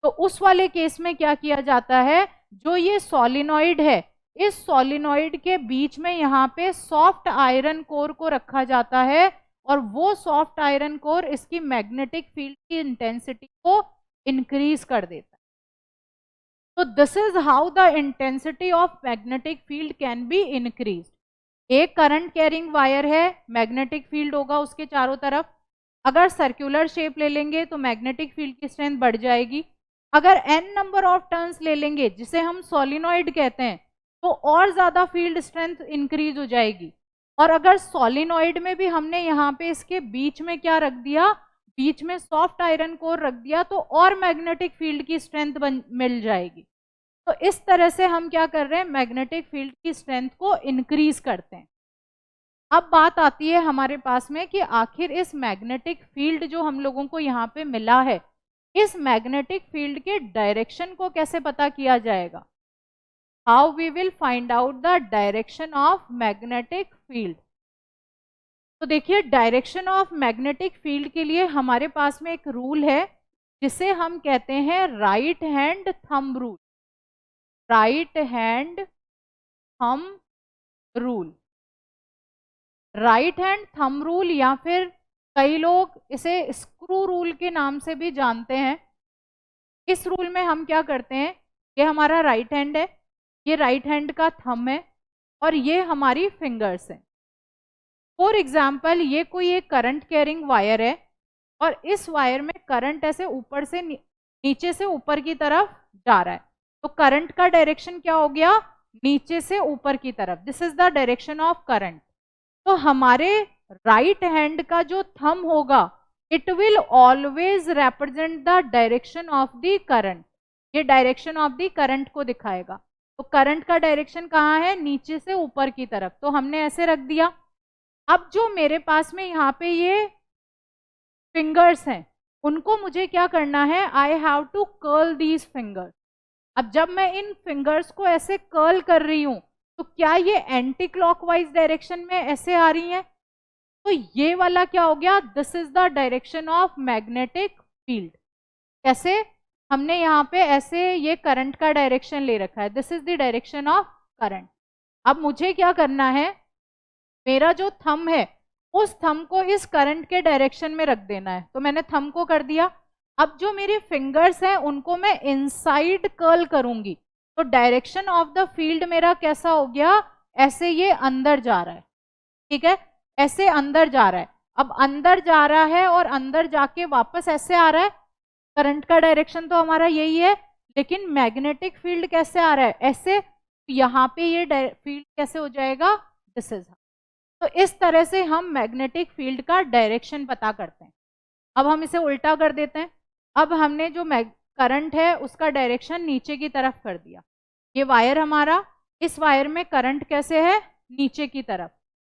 तो उस वाले केस में क्या किया जाता है, जो ये सोलिनॉइड है, इस सोलिनॉइड के बीच में यहाँ पे सॉफ्ट आयरन कोर को रखा जाता है, और वो सॉफ्ट आयरन कोर इसकी मैग्नेटिक फील्ड की इंटेंसिटी को इंक्रीज कर देता है। तो this is how the intensity of magnetic field can be increase. एक करंट कैरिंग वायर है, मैग्नेटिक फील्ड होगा उसके चारों तरफ। अगर सर्कुलर शेप ले लेंगे तो मैग्नेटिक फील्ड की स्ट्रेंथ बढ़ जाएगी। अगर n नंबर ऑफ टर्न्स ले लेंगे जिसे हम सोलिनॉइड कहते हैं, तो और ज़्यादा फील्ड स्ट्रेंथ इंक्रीज हो जाएगी। और अगर सोलिनॉइड में भी हमने यहाँ पे इसके बीच में क्या रख दिया, बीच में सॉफ्ट आयरन कोर रख दिया, तो और मैग्नेटिक फील्ड की स्ट्रेंथ मिल जाएगी। तो इस तरह से हम क्या कर रहे हैं, मैग्नेटिक फील्ड की स्ट्रेंथ को इंक्रीज करते हैं। अब बात आती है हमारे पास में कि आखिर इस मैग्नेटिक फील्ड जो हम लोगों को यहाँ पे मिला है, इस मैग्नेटिक फील्ड के डायरेक्शन को कैसे पता किया जाएगा। How we will find out the direction of magnetic field. तो देखिए, डायरेक्शन ऑफ मैग्नेटिक फील्ड के लिए हमारे पास में एक रूल है जिसे हम कहते हैं right hand thumb rule. Right hand thumb rule, right hand thumb rule, या फिर कई लोग इसे स्क्रू रूल के नाम से भी जानते हैं। इस रूल में हम क्या करते हैं, ये हमारा राइट हैंड है, ये राइट हैंड का थंब है, और ये हमारी फिंगर्स हैं। फॉर एग्जाम्पल, ये कोई एक करंट कैरिंग वायर है, और इस वायर में करंट ऐसे ऊपर से नीचे से ऊपर की तरफ जा रहा है। तो करंट का डायरेक्शन क्या हो गया, नीचे से ऊपर की तरफ। This is the direction of current. तो हमारे राइट हैंड का जो थंब होगा, it will always represent the direction of the current. ये डायरेक्शन ऑफ द करंट को दिखाएगा। तो करंट का डायरेक्शन कहाँ है, नीचे से ऊपर की तरफ। तो हमने ऐसे रख दिया। अब जो मेरे पास में यहाँ पे ये फिंगर्स हैं, उनको मुझे क्या करना है, I have to curl these fingers. अब जब मैं इन फिंगर्स को ऐसे कर्ल कर रही हूं, तो क्या ये एंटी क्लॉकवाइज डायरेक्शन में ऐसे आ रही हैं, तो ये वाला क्या हो गया, this is the direction of magnetic field. कैसे, हमने यहाँ पे ऐसे ये करंट का डायरेक्शन ले रखा है, this is the direction of current. अब मुझे क्या करना है, मेरा जो थंब है उस थंब को इस करंट के डायरेक्शन में रख देना है, तो मैंने थंब को कर दिया। अब जो मेरी फिंगर्स हैं उनको मैं इनसाइड कर्ल करूंगी, तो डायरेक्शन ऑफ द फील्ड मेरा कैसा हो गया, ऐसे ये अंदर जा रहा है, ठीक है, ऐसे अंदर जा रहा है। अब अंदर जा रहा है और अंदर जाके वापस ऐसे आ रहा है, करंट का डायरेक्शन तो हमारा यही है, लेकिन मैग्नेटिक फील्ड कैसे आ रहा है, ऐसे, यहाँ पे ये फील्ड कैसे हो जाएगा, दिस इज। तो इस तरह से हम मैग्नेटिक फील्ड का डायरेक्शन पता करते हैं। अब हम इसे उल्टा कर देते हैं। अब हमने जो करंट है उसका डायरेक्शन नीचे की तरफ कर दिया, ये वायर हमारा, इस वायर में करंट कैसे है, नीचे की तरफ।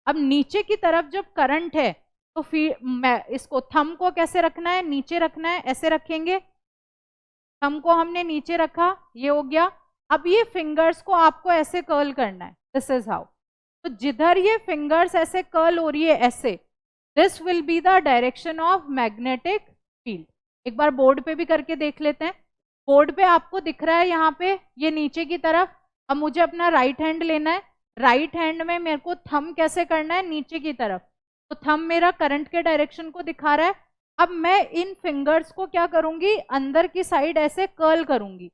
अब नीचे की तरफ जब करंट है तो फिर इसको थंब को कैसे रखना है, नीचे रखना है, ऐसे रखेंगे, थंब को हमने नीचे रखा, ये हो गया। अब ये फिंगर्स को आपको ऐसे कर्ल करना है, दिस इज हाउ। तो जिधर ये फिंगर्स ऐसे कर्ल हो रही है ऐसे, this will be the direction of magnetic field. एक बार बोर्ड पे भी करके देख लेते हैं। बोर्ड पे आपको दिख रहा है यहाँ पे ये नीचे की तरफ। अब मुझे अपना राइट हैंड लेना है, राइट हैंड में मेरे को थंब कैसे करना है, नीचे की तरफ, तो थंब मेरा करंट के डायरेक्शन को दिखा रहा है। अब मैं इन फिंगर्स को क्या करूंगी, अंदर की साइड ऐसे कर्ल करूंगी,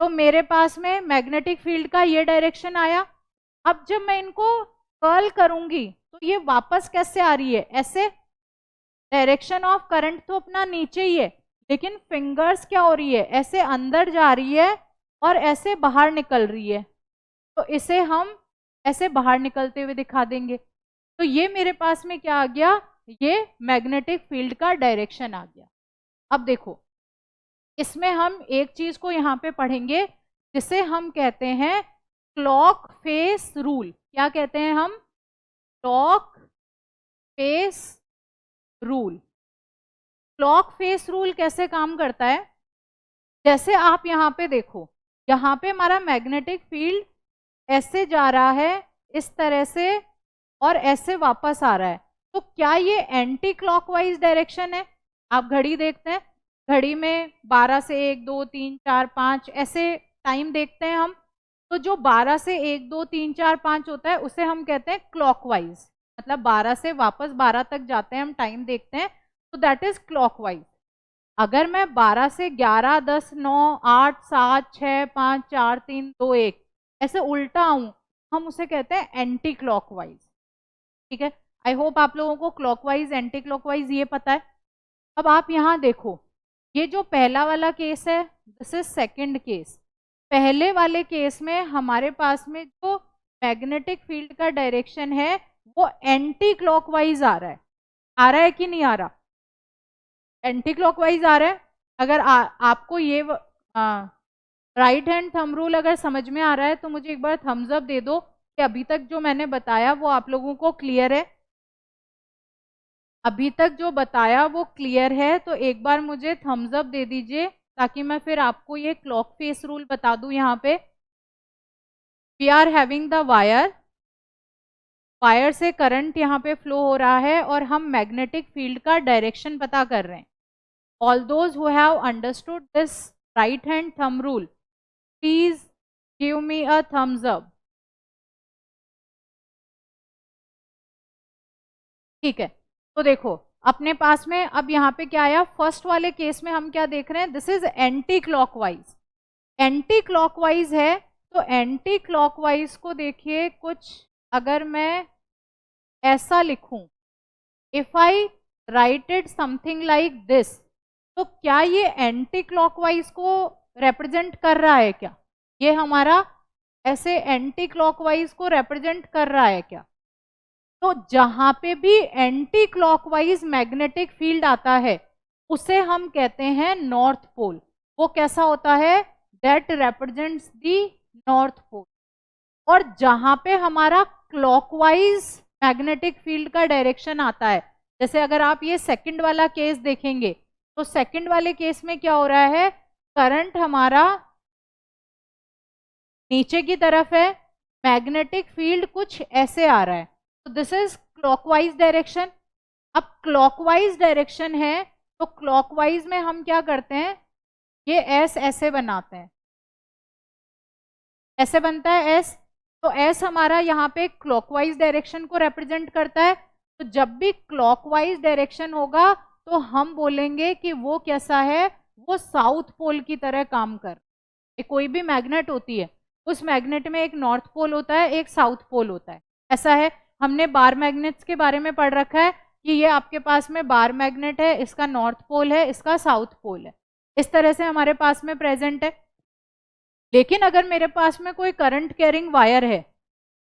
तो मेरे पास में मैग्नेटिक फील्ड का ये डायरेक्शन आया। अब जब मैं इनको कर्ल करूंगी तो ये वापस कैसे आ रही है, ऐसे, डायरेक्शन ऑफ करंट तो अपना नीचे ही है, लेकिन फिंगर्स क्या हो रही है, ऐसे अंदर जा रही है और ऐसे बाहर निकल रही है, तो इसे हम ऐसे बाहर निकलते हुए दिखा देंगे। तो ये मेरे पास में क्या आ गया, ये मैग्नेटिक फील्ड का डायरेक्शन आ गया। अब देखो, इसमें हम एक चीज को यहाँ पे पढ़ेंगे जिसे हम कहते हैं क्लॉक फेस रूल। क्या कहते हैं हम, clock face rule. Clock face rule कैसे काम करता है, जैसे आप यहाँ पे देखो, यहाँ पे हमारा मैग्नेटिक फील्ड ऐसे जा रहा है इस तरह से और ऐसे वापस आ रहा है, तो क्या ये एंटी क्लॉकवाइज डायरेक्शन है। आप घड़ी देखते हैं, घड़ी में 12 से 1 2 3 4 5 ऐसे टाइम देखते हैं हम, तो जो 12 से 1 2 3 4 5 होता है उसे हम कहते हैं क्लॉकवाइज, मतलब 12 से वापस 12 तक जाते हैं हम, टाइम देखते हैं, तो दैट इज क्लॉकवाइज। अगर मैं 12 से 11 10 9 8 7 6 5 4 3 2 1 ऐसे उल्टा आऊं, हम उसे कहते हैं एंटी क्लॉकवाइज। ठीक है, आई होप आप लोगों को क्लॉकवाइज एंटी क्लॉकवाइज ये पता है। अब आप यहाँ देखो, ये जो पहला वाला केस है, दिस इज सेकंड केस। पहले वाले केस में हमारे पास में जो मैग्नेटिक फील्ड का डायरेक्शन है वो एंटी क्लॉकवाइज आ रहा है कि नहीं आ रहा, एंटी क्लॉकवाइज आ रहा है। अगर आपको ये राइट हैंड थंब रूल अगर समझ में आ रहा है तो मुझे एक बार थम्स अप दे दो कि अभी तक जो मैंने बताया वो आप लोगों को क्लियर है। अभी तक जो बताया वो क्लियर है, तो एक बार मुझे थम्स अप दे दीजिए ताकि मैं फिर आपको ये क्लॉक फेस रूल बता दूं। यहाँ पे we are having the wire, wire से करंट यहाँ पे फ्लो हो रहा है और हम मैग्नेटिक फील्ड का डायरेक्शन पता कर रहे हैं। All those who have understood this right hand thumb rule, please give me a thumbs up. ठीक है, तो देखो अपने पास में अब यहाँ पे क्या आया, फर्स्ट वाले केस में हम क्या देख रहे हैं, this is anti clockwise. Anti clockwise है, तो एंटी क्लॉकवाइज को देखिए, कुछ अगर मैं ऐसा लिखूं, if I right it something like this, तो क्या ये एंटी क्लॉकवाइज को रिप्रेजेंट कर रहा है क्या, ये हमारा ऐसे एंटी क्लॉकवाइज को रिप्रेजेंट कर रहा है क्या। तो जहां पे भी एंटी क्लॉकवाइज मैग्नेटिक फील्ड आता है उसे हम कहते हैं नॉर्थ पोल। वो कैसा होता है, that represents the north pole. और जहां पे हमारा क्लॉकवाइज मैग्नेटिक फील्ड का डायरेक्शन आता है, जैसे अगर आप ये सेकंड वाला केस देखेंगे तो सेकंड वाले केस में क्या हो रहा है, करंट हमारा नीचे की तरफ है, मैग्नेटिक फील्ड कुछ ऐसे आ रहा है, तो दिस इज क्लॉकवाइज डायरेक्शन। अब क्लॉकवाइज डायरेक्शन है तो क्लॉकवाइज में हम क्या करते हैं, ये एस ऐसे बनाते हैं, ऐसे बनता है एस। तो एस हमारा यहाँ पे क्लॉकवाइज डायरेक्शन को रिप्रेजेंट करता है। तो जब भी क्लॉकवाइज डायरेक्शन होगा तो हम बोलेंगे कि वो कैसा है, वो साउथ पोल की तरह काम कर। कोई भी मैग्नेट होती है, उस मैग्नेट में एक नॉर्थ पोल होता है, एक साउथ पोल होता है, ऐसा है। हमने बार मैग्नेट्स के बारे में पढ़ रखा है कि ये आपके पास में बार मैग्नेट है, इसका नॉर्थ पोल है, इसका साउथ पोल है, इस तरह से हमारे पास में प्रेजेंट है। लेकिन अगर मेरे पास में कोई करंट कैरिंग वायर है,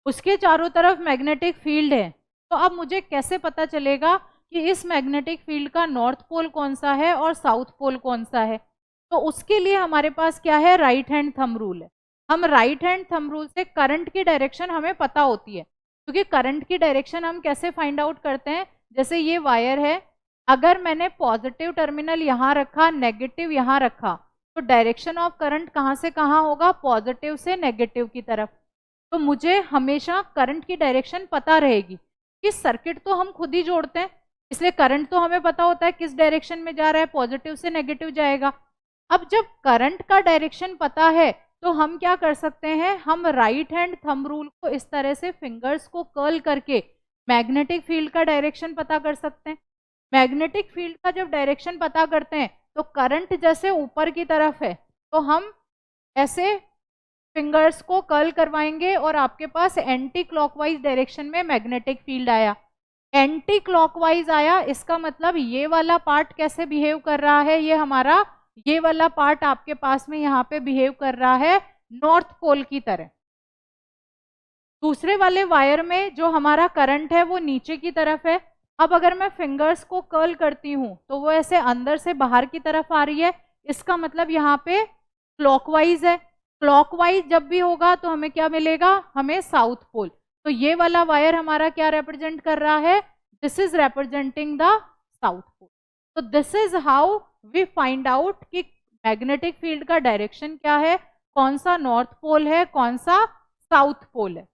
उसके चारों तरफ मैग्नेटिक फील्ड है, तो अब मुझे कैसे पता चलेगा कि इस मैग्नेटिक फील्ड का नॉर्थ पोल कौन सा है और साउथ पोल कौन सा है? तो उसके लिए हमारे पास क्या है, राइट हैंड थंब रूल है। हम राइट हैंड थंब रूल से करंट की डायरेक्शन हमें पता होती है, क्योंकि करंट की डायरेक्शन हम कैसे फाइंड आउट करते हैं, जैसे ये वायर है, अगर मैंने पॉजिटिव टर्मिनल यहाँ रखा, नेगेटिव यहाँ रखा, तो डायरेक्शन ऑफ करंट कहाँ से कहाँ होगा, पॉजिटिव से नेगेटिव की तरफ। तो मुझे हमेशा करंट की डायरेक्शन पता रहेगी कि सर्किट तो हम खुद ही जोड़ते हैं, इसलिए करंट तो हमें पता होता है किस डायरेक्शन में जा रहा है, पॉजिटिव से नेगेटिव जाएगा। अब जब करंट का डायरेक्शन पता है तो हम क्या कर सकते हैं, हम राइट हैंड थंब रूल को इस तरह से फिंगर्स को कर्ल करके मैग्नेटिक फील्ड का डायरेक्शन पता कर सकते हैं। मैग्नेटिक फील्ड का जब डायरेक्शन पता करते हैं तो करंट जैसे ऊपर की तरफ है, तो हम ऐसे फिंगर्स को कर्ल करवाएंगे और आपके पास एंटी क्लॉकवाइज डायरेक्शन में मैग्नेटिक फील्ड आया। एंटी क्लॉकवाइज आया, इसका मतलब ये वाला पार्ट कैसे बिहेव कर रहा है, ये हमारा ये वाला पार्ट आपके पास में यहाँ पे बिहेव कर रहा है नॉर्थ पोल की तरह। दूसरे वाले वायर में जो हमारा करंट है वो नीचे की तरफ है। अब अगर मैं फिंगर्स को कर्ल करती हूँ तो वो ऐसे अंदर से बाहर की तरफ आ रही है, इसका मतलब यहाँ पे क्लॉकवाइज है। क्लॉकवाइज जब भी होगा तो हमें क्या मिलेगा, हमें साउथ पोल। तो ये वाला वायर हमारा क्या रिप्रेजेंट कर रहा है, this is representing the south pole. तो this is how we find out कि मैग्नेटिक फील्ड का डायरेक्शन क्या है, कौन सा नॉर्थ पोल है, कौन सा साउथ पोल है।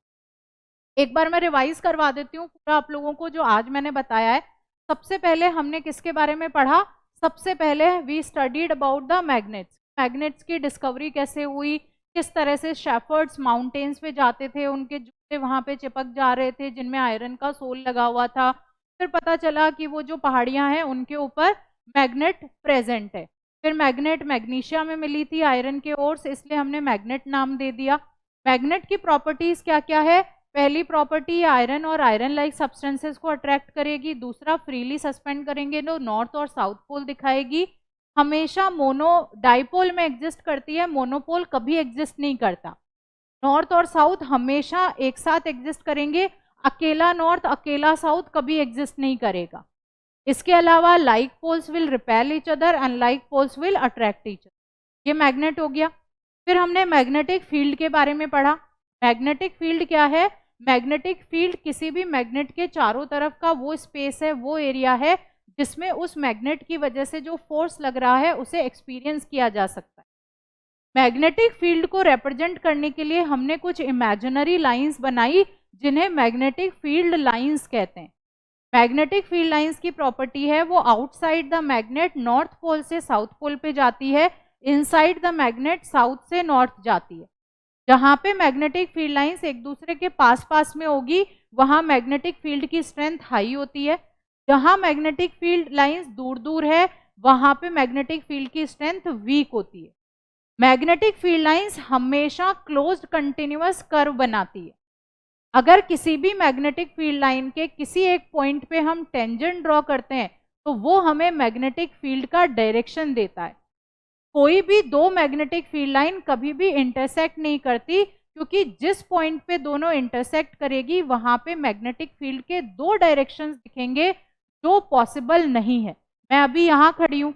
एक बार मैं रिवाइज करवा देती हूँ पूरा आप लोगों को जो आज मैंने बताया है। सबसे पहले हमने किसके बारे में पढ़ा, सबसे पहले we studied about the magnets. Magnets की डिस्कवरी कैसे हुई, किस तरह से शेफर्ड्स माउंटेन्स पे जाते थे, उनके जूते वहां पे चिपक जा रहे थे जिनमें आयरन का सोल लगा हुआ था। फिर पता चला कि वो जो पहाड़ियां हैं उनके ऊपर मैग्नेट प्रेजेंट है। फिर मैग्नेट मैग्नीशिया में मिली थी आयरन के ओर से, इसलिए हमने मैग्नेट नाम दे दिया। मैग्नेट की प्रॉपर्टीज क्या क्या है, पहली प्रॉपर्टी आयरन और आयरन लाइक सब्सटेंसेस को अट्रैक्ट करेगी, दूसरा फ्रीली सस्पेंड करेंगे तो नॉर्थ और साउथ पोल दिखाएगी, हमेशा मोनो डाइपोल में एग्जिस्ट करती है, मोनोपोल कभी एग्जिस्ट नहीं करता। नॉर्थ और साउथ हमेशा एक साथ एग्जिस्ट करेंगे, अकेला नॉर्थ अकेला साउथ कभी एग्जिस्ट नहीं करेगा। इसके अलावा like poles will repel each other, unlike poles will attract each other. ये मैग्नेट हो गया। फिर हमने मैग्नेटिक फील्ड के बारे में पढ़ा। मैग्नेटिक फील्ड क्या है, मैग्नेटिक फील्ड किसी भी मैग्नेट के चारों तरफ का वो स्पेस है, वो एरिया है जिसमें उस मैग्नेट की वजह से जो फोर्स लग रहा है उसे एक्सपीरियंस किया जा सकता है। मैग्नेटिक फील्ड को रिप्रेजेंट करने के लिए हमने कुछ इमेजिनरी लाइंस बनाई जिन्हें मैग्नेटिक फील्ड लाइंस कहते हैं। मैग्नेटिक फील्ड लाइंस की प्रॉपर्टी है वो outside the magnet north pole से साउथ पोल पे जाती है, इनसाइड द मैग्नेट साउथ से नॉर्थ जाती है। जहां पे मैग्नेटिक फील्ड लाइंस एक दूसरे के पास पास में होगी वहां मैग्नेटिक फील्ड की स्ट्रेंथ हाई होती है। जहां मैग्नेटिक फील्ड लाइंस दूर दूर है वहां पे मैग्नेटिक फील्ड की स्ट्रेंथ वीक होती है। मैग्नेटिक फील्ड लाइंस हमेशा क्लोज्ड कंटिन्यूअस कर्व बनाती है। अगर किसी भी मैग्नेटिक फील्ड लाइन के किसी एक पॉइंट पे हम टेंजेंट ड्रॉ करते हैं तो वो हमें मैग्नेटिक फील्ड का डायरेक्शन देता है। कोई भी दो मैग्नेटिक फील्ड लाइन कभी भी इंटरसेक्ट नहीं करती, क्योंकि जिस पॉइंट पे दोनों इंटरसेक्ट करेगी वहां पे मैग्नेटिक फील्ड के दो डायरेक्शंस दिखेंगे जो पॉसिबल नहीं है। मैं अभी यहाँ खड़ी हूँ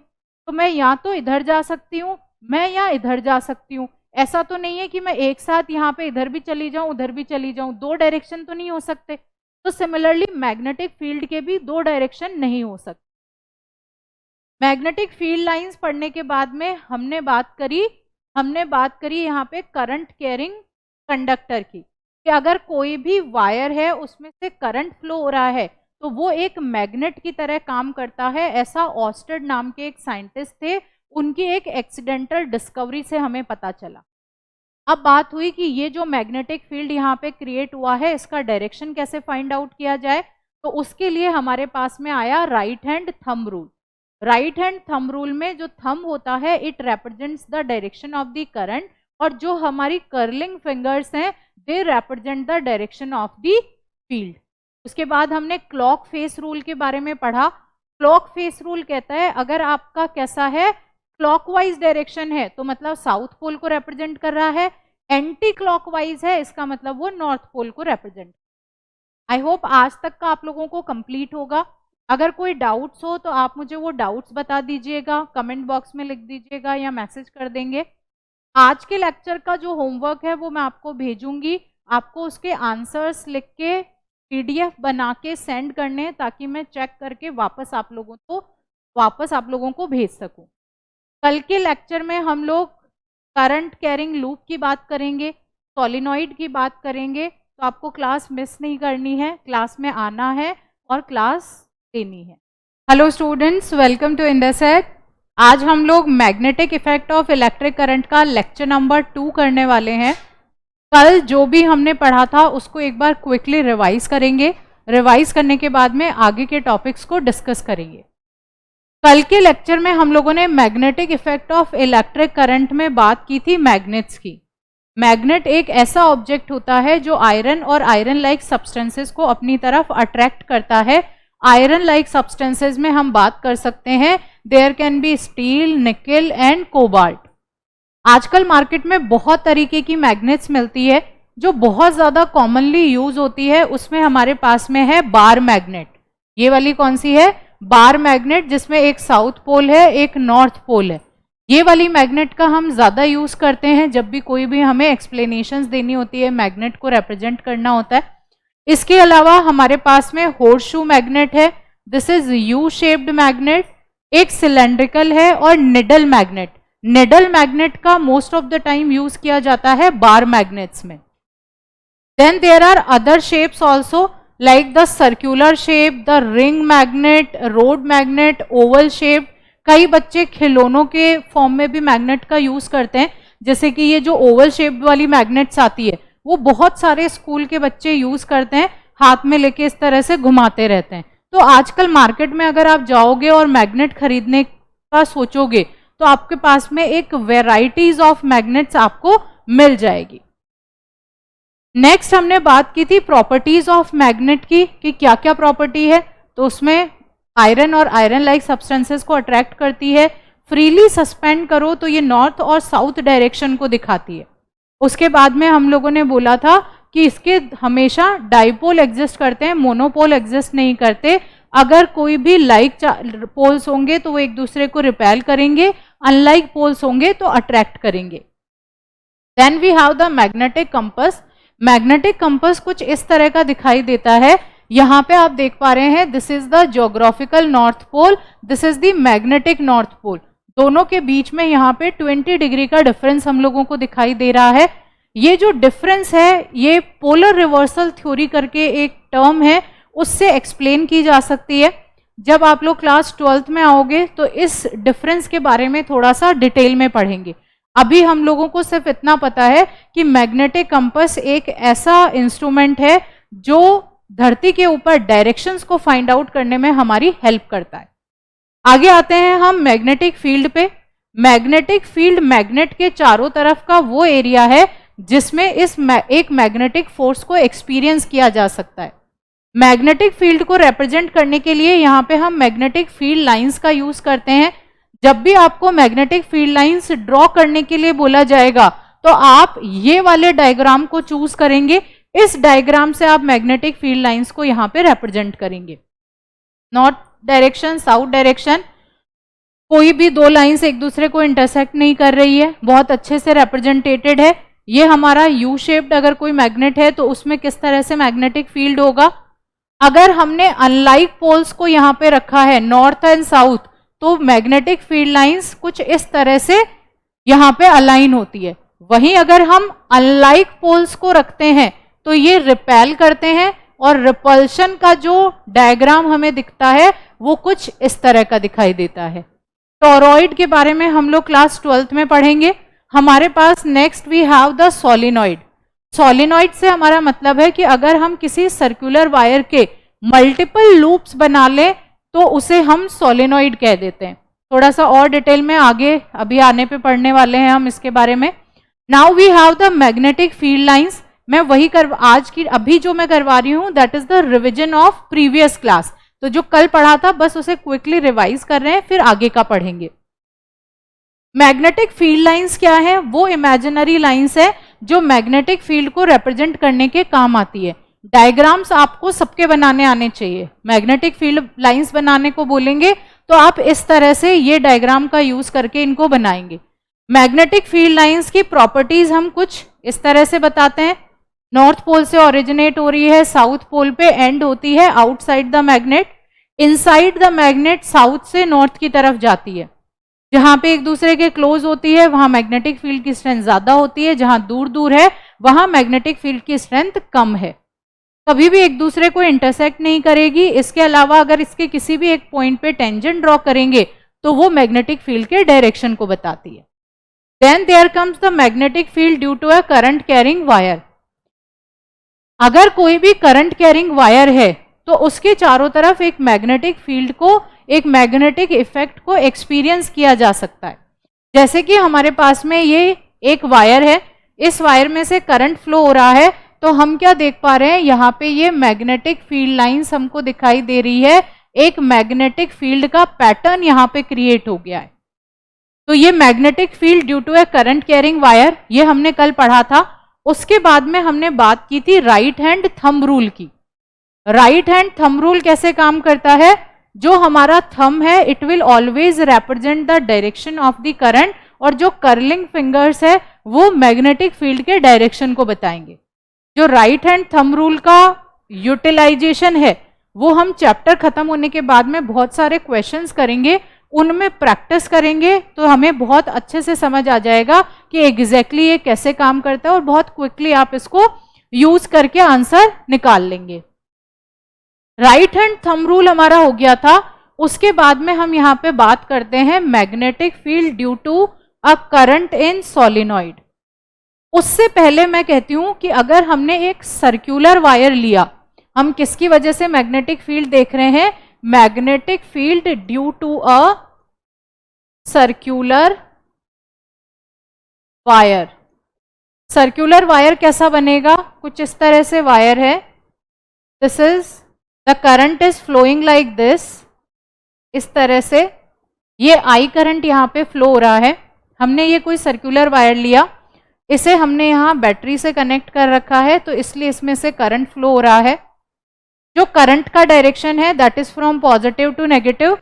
तो मैं या तो इधर जा सकती हूँ, मैं यहाँ इधर जा सकती हूँ। ऐसा तो नहीं है कि मैं एक साथ यहाँ पे इधर भी चली जाऊं उधर भी चली जाऊं, दो डायरेक्शन तो नहीं हो सकते। तो सिमिलरली मैग्नेटिक फील्ड के भी दो डायरेक्शन नहीं हो सकते। मैग्नेटिक फील्ड लाइंस पढ़ने के बाद में हमने बात करी यहाँ पे करंट कैरिंग कंडक्टर की। कि अगर कोई भी वायर है उसमें से करंट फ्लो हो रहा है तो वो एक मैग्नेट की तरह काम करता है। ऐसा ऑस्टेड नाम के एक साइंटिस्ट थे, उनकी एक एक्सीडेंटल डिस्कवरी से हमें पता चला। अब बात हुई कि ये जो मैग्नेटिक फील्ड यहाँ पे क्रिएट हुआ है इसका डायरेक्शन कैसे फाइंड आउट किया जाए, तो उसके लिए हमारे पास में आया right hand thumb rule. Right hand thumb rule में जो थंब होता है it represents the direction of the current, और जो हमारी कर्लिंग फिंगर्स हैं they represent the direction of the field. उसके बाद हमने क्लॉक फेस रूल के बारे में पढ़ा। क्लॉक फेस रूल कहता है अगर आपका कैसा है, क्लॉकवाइज डायरेक्शन है तो मतलब साउथ पोल को रिप्रेजेंट कर रहा है, एंटी क्लॉकवाइज है इसका मतलब वो नॉर्थ पोल को रिप्रेजेंट। आई होप आज तक का आप लोगों को कंप्लीट होगा। अगर कोई डाउट्स हो तो आप मुझे वो डाउट्स बता दीजिएगा, कमेंट बॉक्स में लिख दीजिएगा या मैसेज कर देंगे। आज के लेक्चर का जो होमवर्क है वो मैं आपको भेजूंगी, आपको उसके आंसर्स लिख के PDF बना के सेंड करने ताकि मैं चेक करके वापस आप लोगों को भेज सकूं। कल के लेक्चर में हम लोग करंट कैरिंग लूप की बात करेंगे, सोलिनॉइड की बात करेंगे, तो आपको क्लास मिस नहीं करनी है, क्लास में आना है और क्लास देनी है। हेलो स्टूडेंट्स, वेलकम टू इंडसेट। आज हम लोग magnetic effect of electric current का लेक्चर नंबर 2 करने वाले हैं। कल जो भी हमने पढ़ा था उसको एक बार क्विकली रिवाइज करेंगे, रिवाइज करने के बाद में आगे के टॉपिक्स को डिस्कस करेंगे। कल के लेक्चर में हम लोगों ने magnetic effect of electric current में बात की थी मैग्नेट्स की। मैग्नेट एक ऐसा ऑब्जेक्ट होता है जो आयरन और आयरन लाइक सब्सटेंसेस को अपनी तरफ अट्रैक्ट करता है। आयरन लाइक सब्सटेंसेस में हम बात कर सकते हैं there can be steel, nickel and cobalt. आजकल मार्केट में बहुत तरीके की मैग्नेट्स मिलती है, जो बहुत ज्यादा कॉमनली यूज होती है उसमें हमारे पास में है बार मैग्नेट। ये वाली कौन सी है? बार मैग्नेट, जिसमें एक साउथ पोल है एक नॉर्थ पोल है। ये वाली मैग्नेट का हम ज्यादा यूज करते हैं जब भी कोई भी हमें एक्सप्लेनेशंस देनी होती है, मैग्नेट को रिप्रेजेंट करना होता है। इसके अलावा हमारे पास में होर्सशू मैग्नेट है, this is U shaped magnet. एक सिलेंड्रिकल है और निडल मैग्नेट। निडल मैग्नेट का most of the time use किया जाता है बार मैग्नेट्स में। Then there are other shapes also like the circular shape, the ring magnet, road magnet, oval shape। कई बच्चे खिलौनों के फॉर्म में भी मैग्नेट का यूज करते हैं, जैसे कि ये जो ओवल शेप वाली मैग्नेट्स आती है वो बहुत सारे स्कूल के बच्चे यूज करते हैं, हाथ में लेके इस तरह से घुमाते रहते हैं। तो आजकल मार्केट में अगर आप जाओगे और मैग्नेट खरीदने का सोचोगे तो आपके पास में एक वेराइटीज ऑफ मैग्नेट्स आपको मिल जाएगी। नेक्स्ट हमने बात की थी प्रॉपर्टीज ऑफ मैग्नेट की, कि क्या क्या प्रॉपर्टी है। तो उसमें आयरन और आयरन लाइक सब्सटेंसेस को अट्रैक्ट करती है, फ्रीली सस्पेंड करो तो ये नॉर्थ और साउथ डायरेक्शन को दिखाती है। उसके बाद में हम लोगों ने बोला था कि इसके हमेशा डाइपोल एग्जिस्ट करते हैं, मोनोपोल एग्जिस्ट नहीं करते। अगर कोई भी लाइक पोल्स होंगे तो वो एक दूसरे को रिपेल करेंगे, अनलाइक पोल्स होंगे तो अट्रैक्ट करेंगे। Then we have the magnetic compass. Magnetic compass कुछ इस तरह का दिखाई देता है। यहाँ पे आप देख पा रहे हैं this is the geographical north pole, this is the magnetic north pole. दोनों के बीच में यहाँ पे 20 डिग्री का डिफरेंस हम लोगों को दिखाई दे रहा है। ये जो डिफरेंस है ये पोलर रिवर्सल थ्योरी करके एक टर्म है, उससे एक्सप्लेन की जा सकती है। जब आप लोग क्लास 12th में आओगे तो इस डिफरेंस के बारे में थोड़ा सा डिटेल में पढ़ेंगे। अभी हम लोगों को सिर्फ इतना पता है कि मैग्नेटिक कंपस एक ऐसा इंस्ट्रूमेंट है जो धरती के ऊपर डायरेक्शंस को फाइंड आउट करने में हमारी हेल्प करता है। आगे आते हैं हम मैग्नेटिक फील्ड पे। मैग्नेटिक फील्ड मैग्नेट के चारों तरफ का वो एरिया है जिसमें एक मैग्नेटिक फोर्स को एक्सपीरियंस किया जा सकता है। मैग्नेटिक फील्ड को रिप्रेजेंट करने के लिए यहाँ पे हम मैग्नेटिक फील्ड लाइंस का यूज करते हैं। जब भी आपको मैग्नेटिक फील्ड लाइंस ड्रॉ करने के लिए बोला जाएगा तो आप ये वाले डायग्राम को चूज करेंगे। इस डायग्राम से आप मैग्नेटिक फील्ड लाइंस को यहाँ पे रिप्रेजेंट करेंगे। नॉर्थ डायरेक्शन, साउथ डायरेक्शन, कोई भी दो लाइंस एक दूसरे को इंटरसेक्ट नहीं कर रही है, बहुत अच्छे से रिप्रेजेंटेटेड है। ये हमारा यू शेप्ड अगर कोई मैग्नेट है तो उसमें किस तरह से मैग्नेटिक फील्ड होगा। अगर हमने अनलाइक पोल्स को यहाँ पे रखा है नॉर्थ एंड साउथ, तो मैग्नेटिक फील्ड लाइंस कुछ इस तरह से यहाँ पे अलाइन होती है। वहीं अगर हम अनलाइक पोल्स को रखते हैं तो ये रिपेल करते हैं, और रिपल्शन का जो डायग्राम हमें दिखता है वो कुछ इस तरह का दिखाई देता है। टोरॉइड के बारे में हम लोग क्लास 12th में पढ़ेंगे। हमारे पास next we have the solenoid. Solenoid से हमारा मतलब है कि अगर हम किसी सर्कुलर वायर के मल्टीपल लूप्स बना लें तो उसे हम सोलिनॉइड कह देते हैं। थोड़ा सा और डिटेल में आगे अभी आने पे पढ़ने वाले हैं हम इसके बारे में। Now we have the magnetic field lines. मैं वही आज की अभी जो मैं करवा रही हूँ that is the revision of previous class. तो जो कल पढ़ा था बस उसे क्विकली रिवाइज कर रहे हैं, फिर आगे का पढ़ेंगे। मैग्नेटिक फील्ड लाइंस क्या है? वो इमेजिनरी लाइंस है जो मैग्नेटिक फील्ड को रिप्रेजेंट करने के काम आती है। डायग्राम्स आपको सबके बनाने आने चाहिए। मैग्नेटिक फील्ड लाइंस बनाने को बोलेंगे तो आप इस तरह से ये डायग्राम का यूज करके इनको बनाएंगे। मैग्नेटिक फील्ड लाइंस की प्रॉपर्टीज हम कुछ इस तरह से बताते हैं। नॉर्थ पोल से ओरिजिनेट हो रही है, साउथ पोल पे एंड होती है outside the magnet. Inside the magnet south से नॉर्थ की तरफ जाती है। जहां पे एक दूसरे के क्लोज होती है वहां मैग्नेटिक फील्ड की स्ट्रेंथ ज्यादा होती है, जहां दूर दूर है वहां मैग्नेटिक फील्ड की स्ट्रेंथ कम है। कभी भी एक दूसरे को इंटरसेक्ट नहीं करेगी। इसके अलावा अगर इसके किसी भी एक पॉइंट पे टेंजेंट ड्रॉ करेंगे तो वो मैग्नेटिक फील्ड के डायरेक्शन को बताती है। Then there comes the magnetic field due to a current carrying wire. अगर कोई भी करंट कैरिंग वायर है तो उसके चारों तरफ एक मैग्नेटिक फील्ड को, एक मैग्नेटिक इफेक्ट को एक्सपीरियंस किया जा सकता है। जैसे कि हमारे पास में ये एक वायर है, इस वायर में से करंट फ्लो हो रहा है, तो हम क्या देख पा रहे हैं, यहाँ पे ये मैग्नेटिक फील्ड लाइंस हमको दिखाई दे रही है। एक मैग्नेटिक फील्ड का पैटर्न यहाँ पे क्रिएट हो गया है। तो ये magnetic field due to a current carrying wire, ये हमने कल पढ़ा था। उसके बाद में हमने बात की थी राइट हैंड थंब रूल की। राइट हैंड थंब रूल कैसे काम करता है? जो हमारा थंब है it will always represent the direction of the current, और जो कर्लिंग फिंगर्स है वो मैग्नेटिक फील्ड के डायरेक्शन को बताएंगे। जो राइट हैंड थंब रूल का यूटिलाइजेशन है वो हम चैप्टर खत्म होने के बाद में बहुत सारे क्वेश्चंस करेंगे, उनमें प्रैक्टिस करेंगे तो हमें बहुत अच्छे से समझ आ जाएगा कि एग्जैक्टली ये कैसे काम करता है, और बहुत क्विकली आप इसको यूज करके आंसर निकाल लेंगे। राइट हैंड थंब रूल हमारा हो गया था। उसके बाद में हम यहाँ पे बात करते हैं magnetic field due to a current in solenoid. उससे पहले मैं कहती हूं कि अगर हमने एक सर्कुलर वायर लिया, हम किसकी वजह से मैग्नेटिक फील्ड देख रहे हैं? Magnetic field due to a circular wire. Circular wire कैसा बनेगा? कुछ इस तरह से वायर है। This is the current is flowing like this, इस तरह से ये आई करंट यहाँ पे फ्लो हो रहा है। हमने ये कोई सर्कुलर वायर लिया, इसे हमने यहाँ बैटरी से कनेक्ट कर रखा है, तो इसलिए इसमें से करंट फ्लो हो रहा है। जो करंट का डायरेक्शन है that is from positive to negative.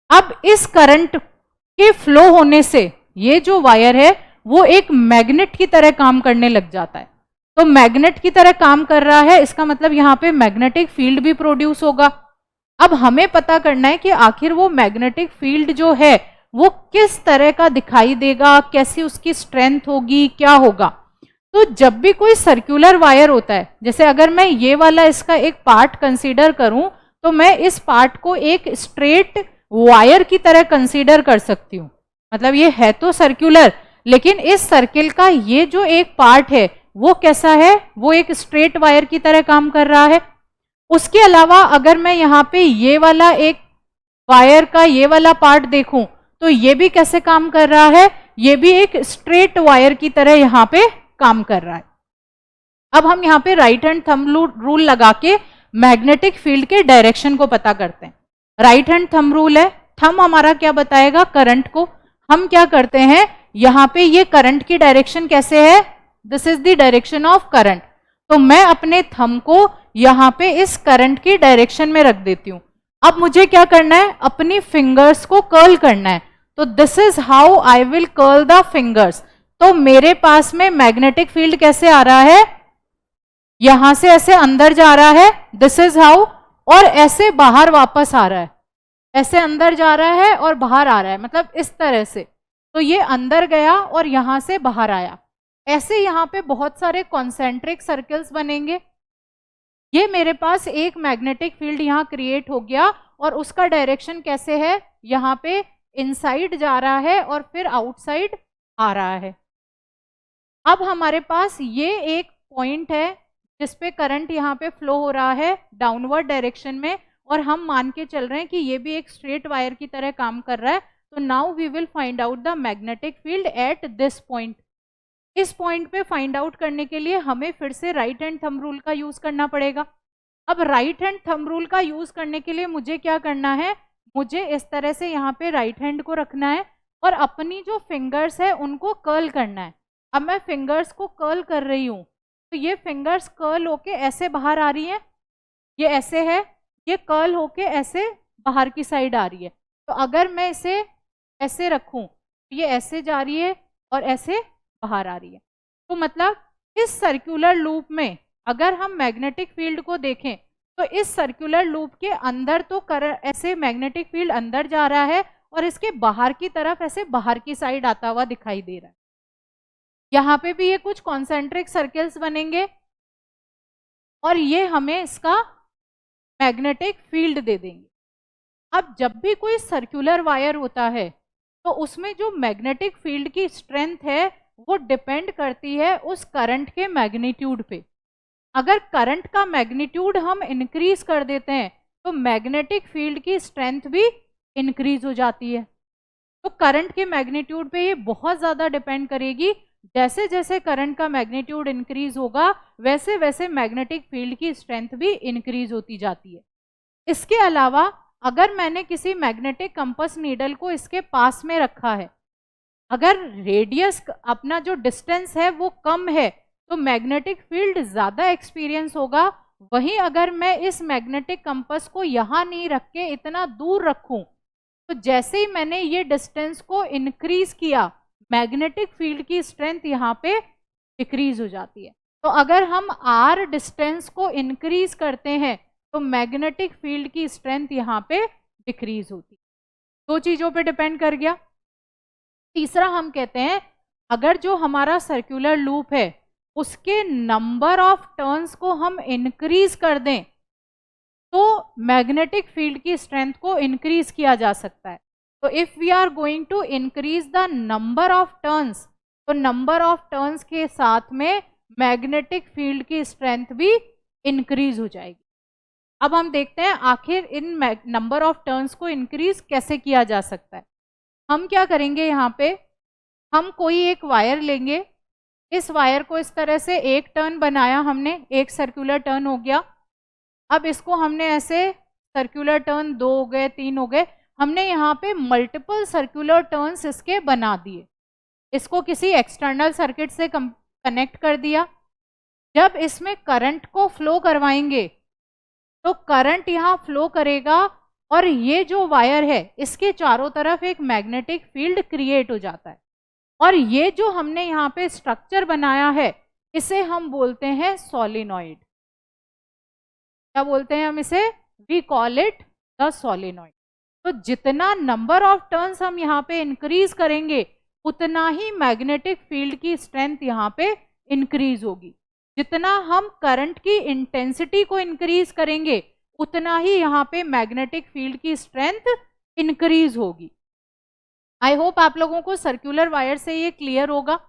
अब इस करंट के फ्लो होने से ये जो वायर है वो एक मैग्नेट की तरह काम करने लग जाता है। तो मैग्नेट की तरह काम कर रहा है, इसका मतलब यहाँ पे मैग्नेटिक फील्ड भी प्रोड्यूस होगा। अब हमें पता करना है कि आखिर वो मैग्नेटिक फील्ड जो है वो किस तरह का दिखाई देगा, कैसी उसकी स्ट्रेंथ होगी, क्या होगा। तो जब भी कोई सर्कुलर वायर होता है, जैसे अगर मैं ये वाला इसका एक पार्ट कंसीडर करूं तो मैं इस पार्ट को एक स्ट्रेट वायर की तरह कंसीडर कर सकती हूँ। मतलब ये है तो सर्कुलर, लेकिन इस सर्किल का ये जो एक पार्ट है वो कैसा है? वो एक स्ट्रेट वायर की तरह काम कर रहा है। उसके अलावा अगर मैं यहाँ पे ये वाला एक वायर का ये वाला पार्ट देखूं तो ये भी कैसे काम कर रहा है? ये भी एक स्ट्रेट वायर की तरह यहाँ पे काम कर रहा है। अब हम यहाँ पे राइट हैंड थंब रूल लगा के मैग्नेटिक फील्ड के डायरेक्शन को पता करते हैं। राइट हैंड थंब रूल है, थंब हमारा क्या बताएगा? करंट को। हम क्या करते हैं, यहाँ पे ये करंट की डायरेक्शन कैसे है? This is the direction of current. तो मैं अपने थंब को यहाँ पे इस करंट की डायरेक्शन में रख देती हूँ। अब मुझे क्या करना है? अपनी फिंगर्स को कर्ल करना है। तो this is how I will curl the fingers. तो मेरे पास में मैग्नेटिक फील्ड कैसे आ रहा है? यहां से ऐसे अंदर जा रहा है, दिस इज हाउ, और ऐसे बाहर वापस आ रहा है। ऐसे अंदर जा रहा है और बाहर आ रहा है, मतलब इस तरह से। तो ये अंदर गया और यहां से बाहर आया। ऐसे यहाँ पे बहुत सारे कॉन्सेंट्रिक सर्कल्स बनेंगे। ये मेरे पास एक मैग्नेटिक फील्ड यहाँ क्रिएट हो गया और उसका डायरेक्शन कैसे है, यहाँ पे इनसाइड जा रहा है और फिर आउटसाइड आ रहा है। अब हमारे पास ये एक पॉइंट है जिसपे करंट यहाँ पे फ्लो हो रहा है डाउनवर्ड डायरेक्शन में, और हम मान के चल रहे हैं कि ये भी एक स्ट्रेट वायर की तरह काम कर रहा है। तो now we will find out the magnetic field at this point. इस पॉइंट पे फाइंड आउट करने के लिए हमें फिर से राइट हैंड थंब रूल का यूज करना पड़ेगा। अब राइट हैंड थंब रूल का यूज करने के लिए मुझे क्या करना है, मुझे इस तरह से यहाँ पे राइट हैंड को रखना है और अपनी जो फिंगर्स है उनको कर्ल करना है। अब मैं फिंगर्स को कर्ल कर रही हूँ, तो ये फिंगर्स कर्ल होके ऐसे बाहर आ रही है, ये ऐसे है, ये कर्ल होके ऐसे बाहर की साइड आ रही है। तो अगर मैं इसे ऐसे रखूं तो ये ऐसे जा रही है और ऐसे बाहर आ रही है। तो मतलब इस सर्कुलर लूप में अगर हम मैग्नेटिक फील्ड को देखें तो इस सर्कुलर लूप के अंदर तो ऐसे मैग्नेटिक फील्ड अंदर जा रहा है और इसके बाहर की तरफ ऐसे बाहर की साइड आता हुआ दिखाई दे रहा है। यहाँ पे भी ये कुछ कॉन्सेंट्रिक सर्कल्स बनेंगे और ये हमें इसका मैग्नेटिक फील्ड दे देंगे। अब जब भी कोई सर्कुलर वायर होता है तो उसमें जो मैग्नेटिक फील्ड की स्ट्रेंथ है वो डिपेंड करती है उस करंट के मैग्नीट्यूड पे। अगर करंट का मैग्नीट्यूड हम इंक्रीज कर देते हैं तो मैग्नेटिक फील्ड की स्ट्रेंथ भी इंक्रीज हो जाती है। तो करंट के मैग्नीट्यूड पे ये बहुत ज़्यादा डिपेंड करेगी। जैसे जैसे करंट का मैग्नीट्यूड इंक्रीज होगा वैसे वैसे मैग्नेटिक फील्ड की स्ट्रेंथ भी इंक्रीज होती जाती है। इसके अलावा अगर मैंने किसी मैग्नेटिक कंपास नीडल को इसके पास में रखा है, अगर रेडियस अपना जो डिस्टेंस है वो कम है तो मैग्नेटिक फील्ड ज़्यादा एक्सपीरियंस होगा। वहीं अगर मैं इस मैग्नेटिक कंपास को यहाँ नहीं रख के इतना दूर रखूं तो जैसे ही मैंने ये डिस्टेंस को इंक्रीज किया मैग्नेटिक फील्ड की स्ट्रेंथ यहाँ पे डिक्रीज हो जाती है। तो अगर हम r डिस्टेंस को इंक्रीज करते हैं तो मैग्नेटिक फील्ड की स्ट्रेंथ यहाँ पे डिक्रीज होती है। दो चीज़ों पे डिपेंड कर गया। तीसरा हम कहते हैं अगर जो हमारा सर्कुलर लूप है उसके नंबर ऑफ टर्न्स को हम इंक्रीज कर दें तो मैग्नेटिक फील्ड की स्ट्रेंथ को इंक्रीज किया जा सकता है। तो if we are going to increase the number of turns तो नंबर ऑफ टर्न्स के साथ में मैग्नेटिक फील्ड की स्ट्रेंथ भी इंक्रीज हो जाएगी। अब हम देखते हैं आखिर इन नंबर ऑफ टर्न्स को इंक्रीज कैसे किया जा सकता है। हम क्या करेंगे, यहाँ पे हम कोई एक वायर लेंगे, इस वायर को इस तरह से एक टर्न बनाया हमने, एक सर्कुलर टर्न हो गया। अब इसको हमने ऐसे सर्कुलर टर्न 2 हो गए, 3 हो गए, हमने यहाँ पे मल्टीपल सर्कुलर टर्न्स इसके बना दिए। इसको किसी एक्सटर्नल सर्किट से कनेक्ट कर दिया। जब इसमें करंट को फ्लो करवाएंगे तो करंट यहाँ फ्लो करेगा और ये जो वायर है इसके चारों तरफ एक मैग्नेटिक फील्ड क्रिएट हो जाता है। और ये जो हमने यहाँ पे स्ट्रक्चर बनाया है इसे हम बोलते हैं सोलेनॉइड। क्या बोलते हैं हम इसे? We call it the solenoid. तो जितना नंबर ऑफ टर्न्स हम यहाँ पे इंक्रीज करेंगे उतना ही मैग्नेटिक फील्ड की स्ट्रेंथ यहाँ पे इंक्रीज होगी। जितना हम करंट की इंटेंसिटी को इंक्रीज करेंगे उतना ही यहाँ पे मैग्नेटिक फील्ड की स्ट्रेंथ इंक्रीज होगी। आई होप आप लोगों को सर्कुलर वायर से ये क्लियर होगा।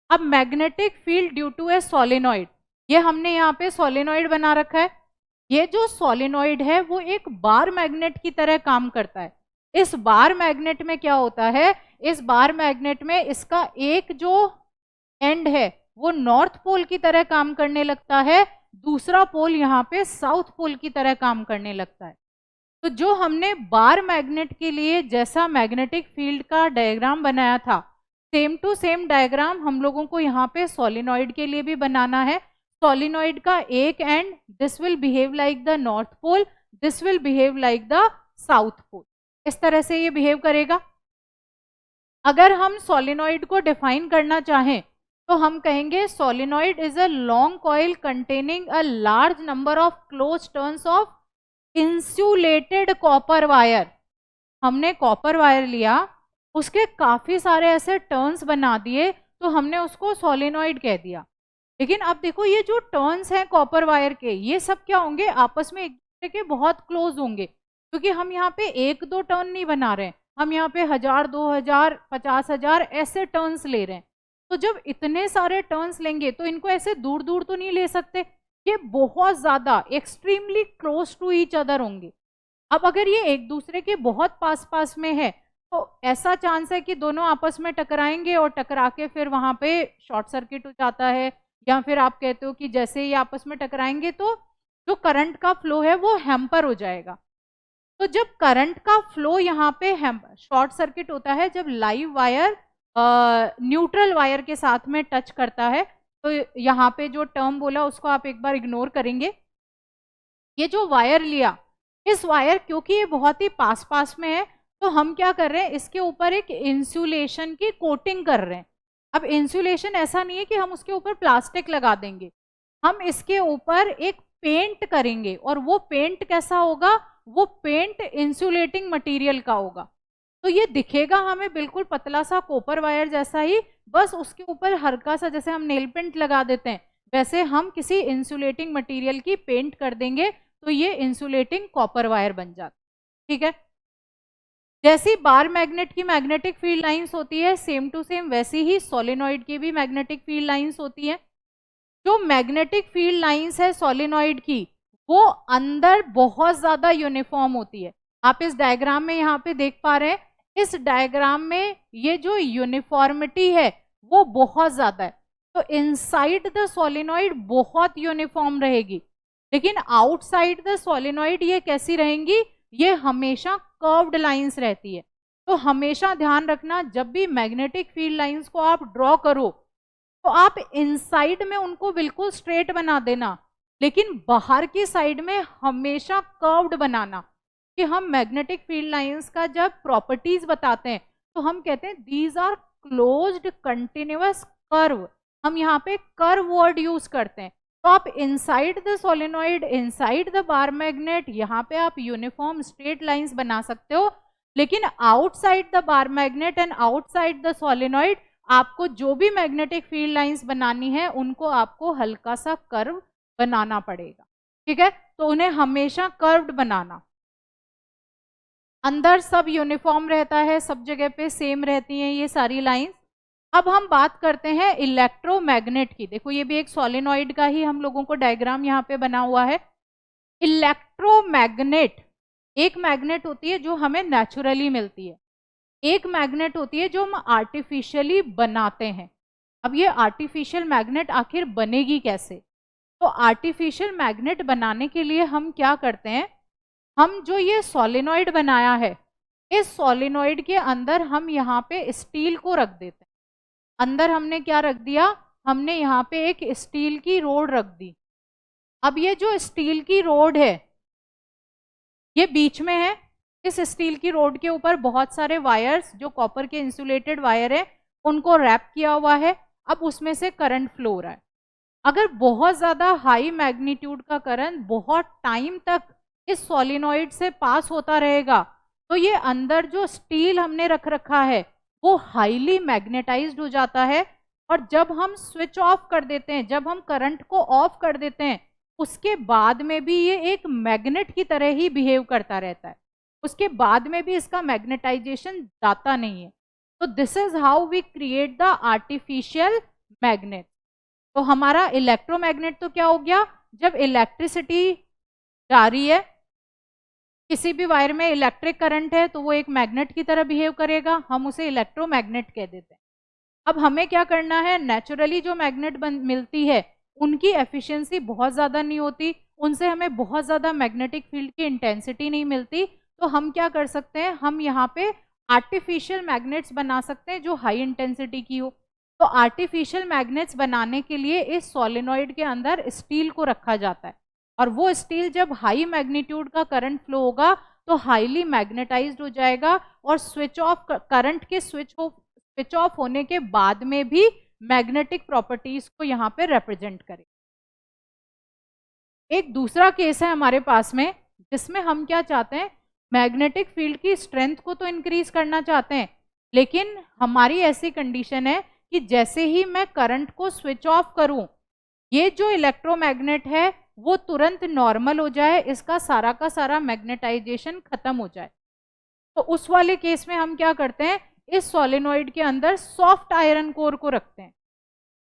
अब magnetic field due to a solenoid, ये हमने यहाँ पे सोलेनॉइड बना रखा है। ये जो सोलेनॉइड है वो एक बार मैग्नेट की तरह काम करता है। इस बार मैग्नेट में क्या होता है, इस बार मैग्नेट में इसका एक जो एंड है वो नॉर्थ पोल की तरह काम करने लगता है, दूसरा पोल यहाँ पे साउथ पोल की तरह काम करने लगता है। तो जो हमने बार मैग्नेट के लिए जैसा मैग्नेटिक फील्ड का डायग्राम बनाया था सेम टू सेम डायग्राम हम लोगों को यहाँ पे सोलेनॉइड के लिए भी बनाना है। सोलेनॉइड का एक end this will behave like the north pole, this will behave like the south pole, इस तरह से ये बिहेव करेगा। अगर हम सोलेनॉइड को डिफाइन करना चाहें तो हम कहेंगे solenoid is a long coil containing a large number of close turns of insulated copper wire. हमने कॉपर वायर लिया, उसके काफी सारे ऐसे टर्न्स बना दिए तो हमने उसको सोलेनॉइड कह दिया। लेकिन अब देखो ये जो टर्न्स हैं कॉपर वायर के, ये सब क्या होंगे, आपस में एक दूसरे के बहुत क्लोज होंगे, क्योंकि हम यहाँ पे 1-2 टर्न नहीं बना रहे हैं, हम यहाँ पे 1000, 2000, 50,000 ऐसे टर्न्स ले रहे हैं। तो जब इतने सारे टर्न्स लेंगे तो इनको ऐसे दूर दूर तो नहीं ले सकते, ये बहुत ज्यादा extremely close to each other होंगे। अब अगर ये एक दूसरे के बहुत पास पास में है तो ऐसा चांस है कि दोनों आपस में टकराएंगे और टकरा के फिर वहां पे शॉर्ट सर्किट हो जाता है, या फिर आप कहते हो कि जैसे ये आपस में टकराएंगे तो जो करंट का फ्लो है वो हैम्पर हो जाएगा। तो जब करंट का फ्लो यहाँ पे शॉर्ट सर्किट होता है, जब लाइव वायर न्यूट्रल वायर के साथ में टच करता है, तो यहाँ पे जो टर्म बोला उसको आप एक बार इग्नोर करेंगे। ये जो वायर लिया, इस वायर क्योंकि ये बहुत ही पास पास में है, तो हम क्या कर रहे हैं, इसके ऊपर एक इंसुलेशन की कोटिंग कर रहे हैं। अब इंसुलेशन ऐसा नहीं है कि हम उसके ऊपर प्लास्टिक लगा देंगे, हम इसके ऊपर एक पेंट करेंगे, और वो पेंट कैसा होगा, वो पेंट इंसुलेटिंग मटेरियल का होगा। तो ये दिखेगा हमें बिल्कुल पतला सा कॉपर वायर जैसा ही, बस उसके ऊपर हल्का सा जैसे हम नेल पेंट लगा देते हैं वैसे हम किसी इंसुलेटिंग मटेरियल की पेंट कर देंगे, तो ये इंसुलेटिंग कॉपर वायर बन जाता है। ठीक है, जैसी बार मैग्नेट की मैग्नेटिक फील्ड लाइंस होती है, सेम टू सेम वैसी ही सोलेनॉइड की भी मैग्नेटिक फील्ड लाइंस होती है। जो मैग्नेटिक फील्ड लाइंस है सोलेनॉइड की, वो अंदर बहुत ज्यादा यूनिफॉर्म होती है। आप इस डायग्राम में यहाँ पे देख पा रहे हैं, इस डायग्राम में ये जो यूनिफॉर्मिटी है वो बहुत ज्यादा है। तो इनसाइड द सोलेनॉइड बहुत यूनिफॉर्म रहेगी, लेकिन आउटसाइड द सोलेनॉइड ये कैसी रहेंगी, ये हमेशा कर्व्ड लाइंस रहती है। तो हमेशा ध्यान रखना, जब भी मैग्नेटिक फील्ड लाइंस को आप ड्रॉ करो तो आप इनसाइड में उनको बिल्कुल स्ट्रेट बना देना, लेकिन बाहर की साइड में हमेशा कर्व्ड बनाना। कि हम मैग्नेटिक फील्ड लाइंस का जब प्रॉपर्टीज बताते हैं तो हम कहते हैं these are closed continuous curve, हम यहाँ पे कर्व वर्ड यूज करते हैं। तो आप inside the solenoid, inside the bar magnet, यहाँ पे आप यूनिफॉर्म स्ट्रेट लाइंस बना सकते हो, लेकिन outside the bar magnet and outside the solenoid आपको जो भी मैग्नेटिक फील्ड लाइंस बनानी है उनको आपको हल्का सा कर्व बनाना पड़ेगा। ठीक है, तो उन्हें हमेशा कर्व्ड बनाना। अंदर सब यूनिफॉर्म रहता है, सब जगह पे सेम रहती हैं ये सारी लाइंस। अब हम बात करते हैं इलेक्ट्रोमैग्नेट की। देखो ये भी एक सोलेनॉइड का ही हम लोगों को डायग्राम यहाँ पे बना हुआ है। इलेक्ट्रोमैग्नेट, एक मैग्नेट होती है जो हमें नेचुरली मिलती है, एक मैग्नेट होती है जो हम आर्टिफिशियली बनाते हैं। अब ये आर्टिफिशियल मैग्नेट आखिर बनेगी कैसे? तो आर्टिफिशियल मैग्नेट बनाने के लिए हम क्या करते हैं, हम जो ये सोलेनॉइड बनाया है, इस सोलेनॉइड के अंदर हम यहाँ पे स्टील को रख देते हैं। अंदर हमने क्या रख दिया, हमने यहाँ पे एक स्टील की रोड रख दी। अब ये जो स्टील की रोड है ये बीच में है, इस स्टील की रोड के ऊपर बहुत सारे वायर्स जो कॉपर के इंसुलेटेड वायर है उनको रैप किया हुआ है। अब उसमें से करंट फ्लो हो रहा है। अगर बहुत ज़्यादा हाई मैग्नीट्यूड का करंट बहुत टाइम तक इस सोलेनॉइड से पास होता रहेगा तो ये अंदर जो स्टील हमने रख रखा है वो हाईली मैग्नेटाइज्ड हो जाता है, और जब हम स्विच ऑफ कर देते हैं, जब हम करंट को ऑफ कर देते हैं, उसके बाद में भी ये एक मैग्नेट की तरह ही बिहेव करता रहता है। उसके बाद में भी इसका मैग्नेटाइजेशन जाता नहीं है। तो this is how we create the artificial magnet. तो हमारा इलेक्ट्रोमैग्नेट तो क्या हो गया, जब इलेक्ट्रिसिटी जा रही है, किसी भी वायर में इलेक्ट्रिक करंट है तो वो एक मैग्नेट की तरह बिहेव करेगा, हम उसे इलेक्ट्रोमैग्नेट कह देते हैं। अब हमें क्या करना है, नेचुरली जो मैग्नेट मिलती है उनकी एफिशिएंसी बहुत ज़्यादा नहीं होती, उनसे हमें बहुत ज़्यादा मैग्नेटिक फील्ड की इंटेंसिटी नहीं मिलती। तो हम क्या कर सकते हैं, हम यहाँ पे आर्टिफिशियल मैग्नेट्स बना सकते हैं जो हाई इंटेंसिटी की हो। तो आर्टिफिशियल मैग्नेट्स बनाने के लिए इस सोलेनॉइड के अंदर स्टील को रखा जाता है, और वो स्टील जब हाई मैग्नीट्यूड का करंट फ्लो होगा तो हाईली मैग्नेटाइज्ड हो जाएगा, और स्विच ऑफ करंट के स्विच ऑफ होने के बाद में भी मैग्नेटिक प्रॉपर्टीज को यहाँ पे रिप्रेजेंट करें। एक दूसरा केस है हमारे पास में जिसमें हम क्या चाहते हैं, मैग्नेटिक फील्ड की स्ट्रेंथ को तो इंक्रीज करना चाहते हैं, लेकिन हमारी ऐसी कंडीशन है कि जैसे ही मैं करंट को स्विच ऑफ करूं, ये जो इलेक्ट्रोमैग्नेट है वो तुरंत नॉर्मल हो जाए, इसका सारा का सारा मैग्नेटाइजेशन खत्म हो जाए। तो उस वाले केस में हम क्या करते हैं, इस सोलेनोइड के अंदर सॉफ्ट आयरन कोर को रखते हैं।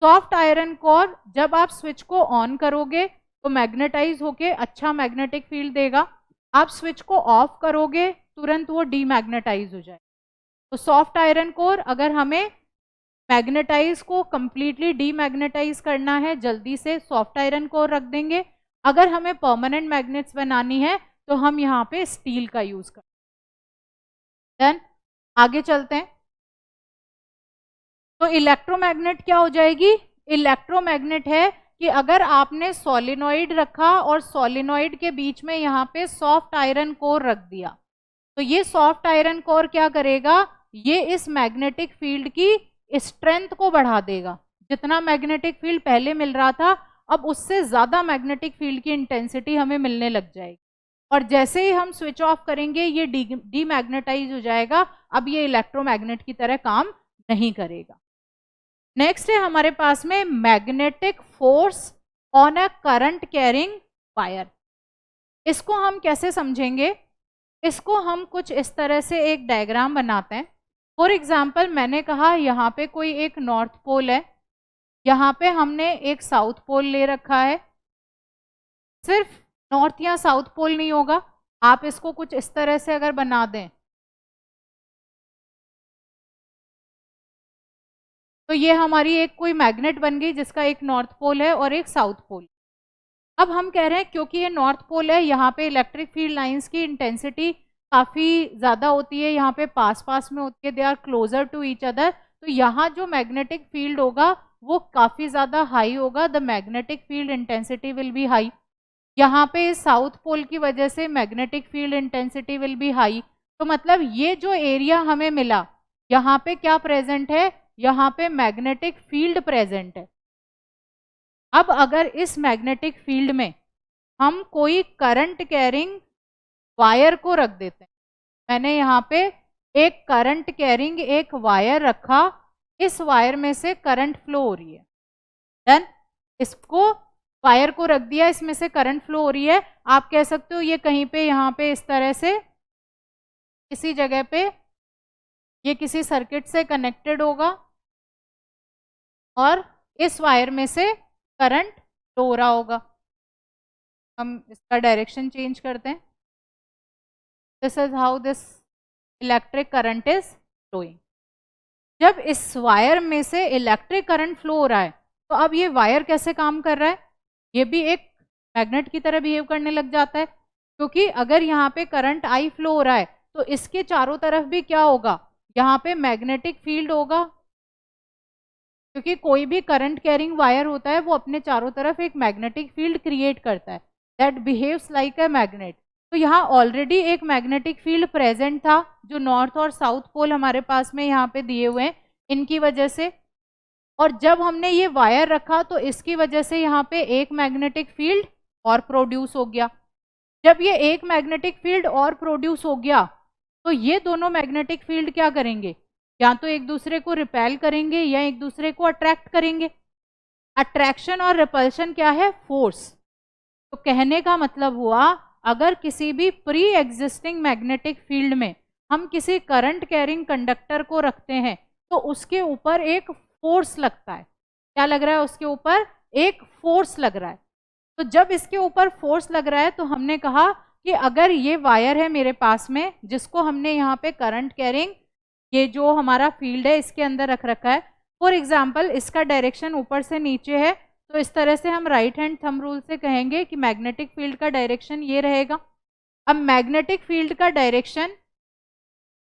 सॉफ्ट आयरन कोर जब आप स्विच को ऑन करोगे तो मैग्नेटाइज होके अच्छा मैग्नेटिक फील्ड देगा, आप स्विच को ऑफ करोगे तुरंत वो डीमैग्नेटाइज हो जाए। तो सॉफ्ट आयरन कोर, अगर हमें मैग्नेटाइज को कंप्लीटली डीमैग्नेटाइज करना है जल्दी से, सॉफ्ट आयरन कोर रख देंगे। अगर हमें परमानेंट मैग्नेट्स बनानी है तो हम यहाँ पे स्टील का यूज करते हैं। देन आगे चलते हैं। तो इलेक्ट्रोमैग्नेट क्या हो जाएगी, इलेक्ट्रोमैग्नेट है कि अगर आपने सोलेनोइड रखा और सोलेनोइड के बीच में यहाँ पे सॉफ्ट आयरन कोर रख दिया, तो ये सॉफ्ट आयरन कोर क्या करेगा, ये इस मैग्नेटिक फील्ड की स्ट्रेंथ को बढ़ा देगा। जितना मैग्नेटिक फील्ड पहले मिल रहा था, अब उससे ज्यादा मैग्नेटिक फील्ड की इंटेंसिटी हमें मिलने लग जाएगी, और जैसे ही हम स्विच ऑफ करेंगे ये डीमैग्नेटाइज हो जाएगा। अब ये इलेक्ट्रोमैग्नेट की तरह काम नहीं करेगा। नेक्स्ट है हमारे पास में magnetic force on a current carrying wire. इसको हम कैसे समझेंगे, इसको हम कुछ इस तरह से एक डायग्राम बनाते हैं। फॉर एग्जाम्पल, मैंने कहा यहाँ पे कोई एक नॉर्थ पोल है, यहाँ पे हमने एक साउथ पोल ले रखा है। सिर्फ नॉर्थ या साउथ पोल नहीं होगा, आप इसको कुछ इस तरह से अगर बना दें तो ये हमारी एक कोई मैग्नेट बन गई जिसका एक नॉर्थ पोल है और एक साउथ पोल। अब हम कह रहे हैं क्योंकि ये नॉर्थ पोल है, यहाँ पे इलेक्ट्रिक फील्ड लाइंस की इंटेंसिटी काफ़ी ज़्यादा होती है, यहाँ पे पास पास में होती है, they are closer to each other, तो यहाँ जो मैग्नेटिक फील्ड होगा वो काफ़ी ज़्यादा हाई होगा, the magnetic field intensity will be high. यहाँ पे साउथ पोल की वजह से magnetic field intensity will be high. तो मतलब ये जो एरिया हमें मिला, यहाँ पे क्या प्रेजेंट है, यहाँ पे मैग्नेटिक फील्ड प्रेजेंट है। अब अगर इस मैग्नेटिक फील्ड में हम कोई करंट कैरिंग वायर को रख देते हैं, मैंने यहाँ पे एक करंट कैरिंग एक वायर रखा, इस वायर में से करंट फ्लो हो रही है, देन इसको वायर को रख दिया, इसमें से करंट फ्लो हो रही है। आप कह सकते हो ये कहीं पे यहाँ पे इस तरह से किसी जगह पे ये किसी सर्किट से कनेक्टेड होगा और इस वायर में से करंट फ्लो हो रहा होगा। हम इसका डायरेक्शन चेंज करते हैं। This is how this electric current is flowing. जब इस वायर में से इलेक्ट्रिक करंट फ्लो हो रहा है, तो अब ये वायर कैसे काम कर रहा है, ये भी एक मैग्नेट की तरह बिहेव करने लग जाता है, क्योंकि अगर यहाँ पे करंट आई फ्लो हो रहा है तो इसके चारों तरफ भी क्या होगा, यहाँ पे मैग्नेटिक फील्ड होगा, क्योंकि कोई भी करंट कैरिंग वायर होता है वो अपने चारों तरफ एक मैग्नेटिक फील्ड क्रिएट करता है, that behaves like a magnet. तो यहाँ ऑलरेडी एक मैग्नेटिक फील्ड प्रेजेंट था, जो नॉर्थ और साउथ पोल हमारे पास में यहाँ पे दिए हुए हैं इनकी वजह से, और जब हमने ये वायर रखा तो इसकी वजह से यहाँ पे एक मैग्नेटिक फील्ड और प्रोड्यूस हो गया। जब ये एक मैग्नेटिक फील्ड और प्रोड्यूस हो गया तो ये दोनों मैग्नेटिक फील्ड क्या करेंगे, या तो एक दूसरे को रिपेल करेंगे या एक दूसरे को अट्रैक्ट करेंगे। अट्रैक्शन और रिपल्शन क्या है, फोर्स। तो कहने का मतलब हुआ, अगर किसी भी प्री एग्जिस्टिंग मैग्नेटिक फील्ड में हम किसी करंट कैरिंग कंडक्टर को रखते हैं तो उसके ऊपर एक फोर्स लगता है। क्या लग रहा है, उसके ऊपर एक फोर्स लग रहा है। तो जब इसके ऊपर फोर्स लग रहा है तो हमने कहा कि अगर ये वायर है मेरे पास में, जिसको हमने यहाँ पे करंट कैरिंग, ये जो हमारा फील्ड है इसके अंदर रख रखा है, फॉर एग्जाम्पल इसका डायरेक्शन ऊपर से नीचे है, तो इस तरह से हम राइट हैंड थंब रूल से कहेंगे कि मैग्नेटिक फील्ड का डायरेक्शन ये रहेगा। अब मैग्नेटिक फील्ड का डायरेक्शन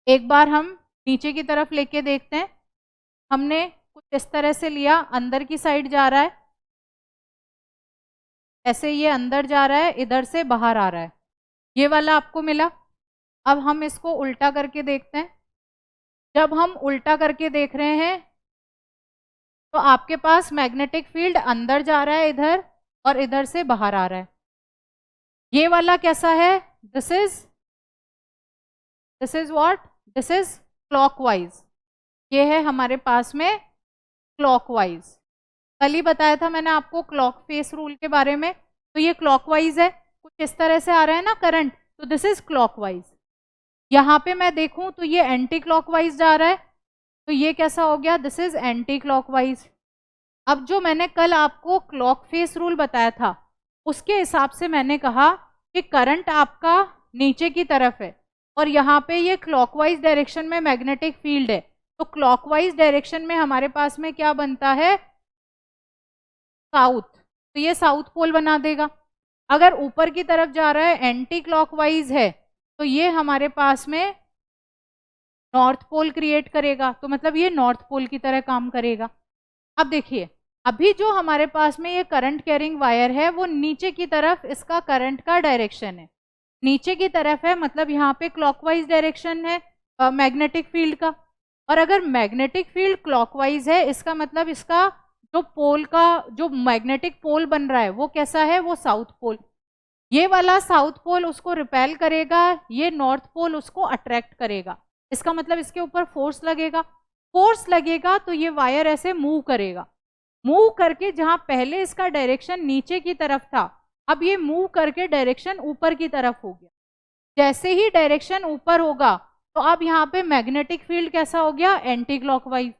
एक बार हम नीचे की तरफ लेके देखते हैं। हमने कुछ इस तरह से लिया, अंदर की साइड जा रहा है, ऐसे ये अंदर जा रहा है, इधर से बाहर आ रहा है, ये वाला आपको मिला। अब हम इसको उल्टा करके देखते हैं। जब हम उल्टा करके देख रहे हैं तो आपके पास मैग्नेटिक फील्ड अंदर जा रहा है इधर, और इधर से बाहर आ रहा है। ये वाला कैसा है, this is what, this is clockwise. ये है हमारे पास में क्लॉकवाइज। कल ही बताया था मैंने आपको क्लॉक फेस रूल के बारे में। तो ये क्लॉकवाइज है, कुछ इस तरह से आ रहा है ना करंट, तो दिस इज क्लॉकवाइज। यहाँ पे मैं देखूं तो ये एंटी क्लॉकवाइज जा रहा है, तो ये कैसा हो गया, दिस इज एंटी क्लॉकवाइज। अब जो मैंने कल आपको क्लॉक फेस रूल बताया था, उसके हिसाब से मैंने कहा कि करंट आपका नीचे की तरफ है और यहाँ पे ये क्लॉकवाइज डायरेक्शन में मैग्नेटिक फील्ड है, तो क्लॉकवाइज डायरेक्शन में हमारे पास में क्या बनता है, साउथ, तो ये साउथ पोल बना देगा। अगर ऊपर की तरफ जा रहा है एंटी क्लॉकवाइज है, तो ये हमारे पास में नॉर्थ पोल क्रिएट करेगा, तो मतलब ये नॉर्थ पोल की तरह काम करेगा। अब देखिए, अभी जो हमारे पास में ये करंट कैरिंग वायर है वो नीचे की तरफ इसका करंट का डायरेक्शन है, नीचे की तरफ है, मतलब यहाँ पे क्लॉकवाइज डायरेक्शन है मैग्नेटिक फील्ड का। और अगर मैग्नेटिक फील्ड क्लॉकवाइज है, इसका मतलब इसका जो पोल का जो मैग्नेटिक पोल बन रहा है वो कैसा है, वो साउथ पोल। ये वाला साउथ पोल उसको रिपेल करेगा, ये नॉर्थ पोल उसको अट्रैक्ट करेगा। इसका मतलब इसके ऊपर फोर्स लगेगा, फोर्स लगेगा तो ये वायर ऐसे मूव करेगा, मूव करके जहां पहले इसका डायरेक्शन नीचे की तरफ था, अब ये मूव करके डायरेक्शन ऊपर की तरफ हो गया। जैसे ही डायरेक्शन ऊपर होगा तो अब यहाँ पे मैग्नेटिक फील्ड कैसा हो गया, एंटी क्लॉकवाइज।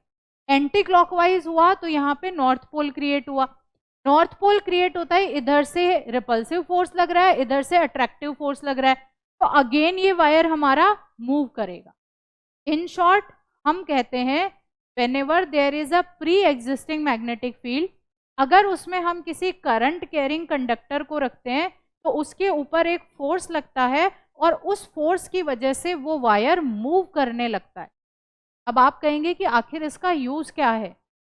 एंटी क्लॉकवाइज हुआ तो यहाँ पे नॉर्थ पोल क्रिएट हुआ। नॉर्थ पोल क्रिएट होता है, इधर से रिपल्सिव फोर्स लग रहा है, इधर से अट्रैक्टिव फोर्स लग रहा है, तो अगेन ये वायर हमारा मूव करेगा। इन शॉर्ट हम कहते हैं whenever there is a pre-existing magnetic field, अगर उसमें हम किसी करंट कैरिंग कंडक्टर को रखते हैं तो उसके ऊपर एक फोर्स लगता है और उस फोर्स की वजह से वो वायर मूव करने लगता है। अब आप कहेंगे कि आखिर इसका यूज क्या है,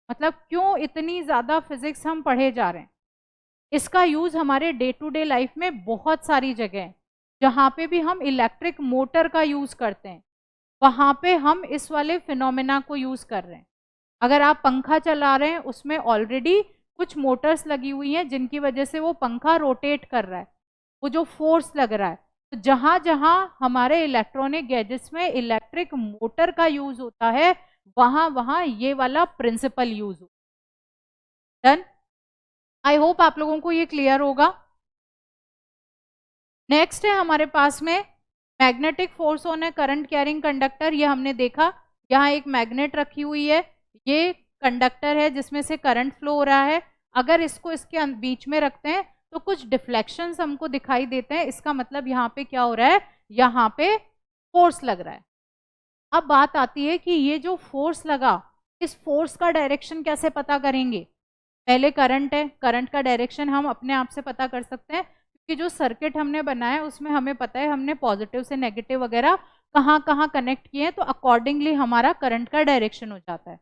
मतलब क्यों इतनी ज़्यादा फिजिक्स हम पढ़े जा रहे हैं। इसका यूज हमारे डे टू डे लाइफ में बहुत सारी जगह है, जहाँ पे भी हम इलेक्ट्रिक मोटर का यूज करते हैं वहाँ पे हम इस वाले फिनोमेना को यूज कर रहे हैं। अगर आप पंखा चला रहे हैं, उसमें ऑलरेडी कुछ मोटर्स लगी हुई हैं जिनकी वजह से वो पंखा रोटेट कर रहा है, वो जो फोर्स लग रहा है। तो जहाँ जहाँ हमारे इलेक्ट्रॉनिक गैजेट्स में इलेक्ट्रिक मोटर का यूज होता है, वहाँ वहाँ ये वाला प्रिंसिपल यूज हो। डन, आई होप आप लोगों को ये क्लियर होगा। नेक्स्ट है हमारे पास में magnetic force on A current carrying conductor. ये हमने देखा, यहाँ एक मैग्नेट रखी हुई है, ये कंडक्टर है जिसमें से करंट फ्लो हो रहा है। अगर इसको इसके बीच में रखते हैं तो कुछ डिफ्लेक्शंस हमको दिखाई देते हैं, इसका मतलब यहाँ पे क्या हो रहा है, यहाँ पे फोर्स लग रहा है। अब बात आती है कि ये जो फोर्स लगा, इस फोर्स का डायरेक्शन कैसे पता करेंगे। पहले करंट है, करंट का डायरेक्शन हम अपने आप से पता कर सकते हैं, कि जो सर्किट हमने बनाया उसमें हमें पता है हमने पॉजिटिव से नेगेटिव वगैरह कहाँ कहाँ कनेक्ट किए हैं, तो अकॉर्डिंगली हमारा करंट का डायरेक्शन हो जाता है।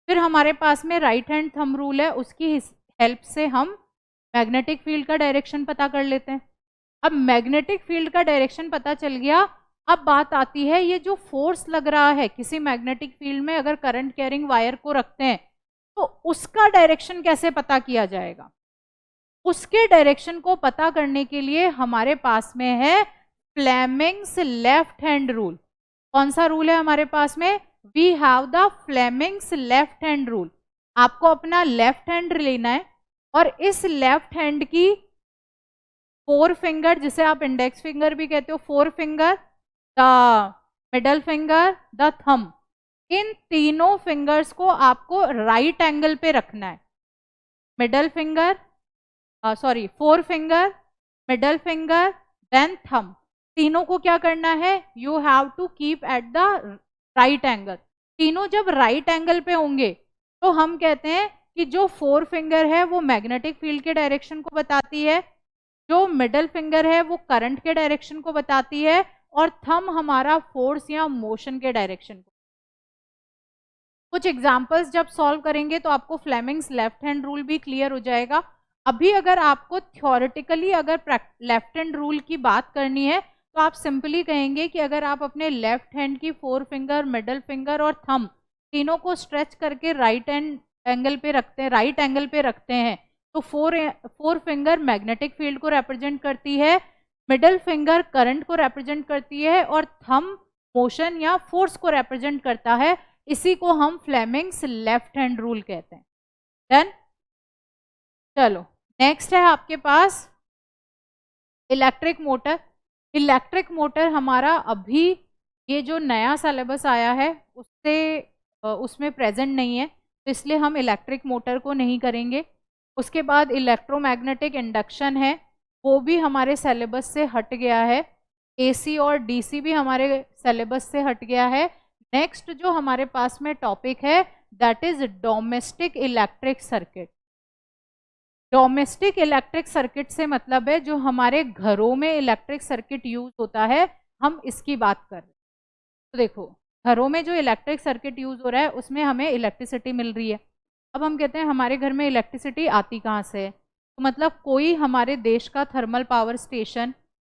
फिर हमारे पास में राइट हैंड थंब रूल है, उसकी हेल्प से हम मैग्नेटिक फील्ड का डायरेक्शन पता कर लेते हैं। अब मैग्नेटिक फील्ड का डायरेक्शन पता चल गया, अब बात आती है ये जो फोर्स लग रहा है किसी मैग्नेटिक फील्ड में, अगर करंट कैरिंग वायर को रखते हैं तो उसका डायरेक्शन कैसे पता किया जाएगा। उसके डायरेक्शन को पता करने के लिए हमारे पास में है फ्लेमिंग्स लेफ्ट हैंड रूल। कौन सा रूल है हमारे पास में, we have the Fleming's left hand rule. आपको अपना लेफ्ट हैंड लेना है और इस लेफ्ट हैंड की 4 फिंगर, जिसे आप इंडेक्स फिंगर भी कहते हो, 4 finger, the middle finger, the thumb, इन तीनों फिंगर्स को आपको राइट एंगल पे रखना है। Middle finger, 4 finger, middle finger, then thumb, तीनों को क्या करना है, you have to keep at the right angle. तीनों जब राइट एंगल पे होंगे तो हम कहते हैं कि जो 4 फिंगर है वो मैग्नेटिक फील्ड के डायरेक्शन को बताती है, जो मिडल फिंगर है वो करंट के डायरेक्शन को बताती है, और थंब हमारा फोर्स या मोशन के डायरेक्शन को। कुछ एग्जाम्पल्स जब सॉल्व करेंगे तो आपको फ्लेमिंग्स लेफ्ट हैंड रूल भी क्लियर हो जाएगा। अभी अगर आपको थ्योरेटिकली अगर लेफ्ट हैंड रूल की बात करनी है तो आप सिंपली कहेंगे कि अगर आप अपने लेफ्ट हैंड की 4 फिंगर, मिडल फिंगर और थंब तीनों को स्ट्रेच करके राइट एंगल पे रखते हैं तो 4 फिंगर मैग्नेटिक फील्ड को रिप्रेजेंट करती है, मिडल फिंगर करंट को रिप्रेजेंट करती है और थंब मोशन या फोर्स को रिप्रेजेंट करता है। इसी को हम फ्लेमिंग्स लेफ्ट हैंड रूल कहते हैं। डन। चलो नेक्स्ट है आपके पास इलेक्ट्रिक मोटर। इलेक्ट्रिक मोटर हमारा अभी ये जो नया सिलेबस आया है उससे उसमें प्रेजेंट नहीं है, तो इसलिए हम इलेक्ट्रिक मोटर को नहीं करेंगे। उसके बाद इलेक्ट्रोमैग्नेटिक इंडक्शन है, वो भी हमारे सिलेबस से हट गया है। एसी और डीसी भी हमारे सिलेबस से हट गया है। नेक्स्ट जो हमारे पास में टॉपिक है that is domestic electric circuit. Domestic electric circuit से मतलब है जो हमारे घरों में इलेक्ट्रिक सर्किट यूज होता है, हम इसकी बात कर रहे हैं। तो देखो घरों में जो इलेक्ट्रिक सर्किट यूज हो रहा है उसमें हमें इलेक्ट्रिसिटी मिल रही है। अब हम कहते हैं हमारे घर में इलेक्ट्रिसिटी आती कहाँ से है, तो मतलब कोई हमारे देश का thermal power station,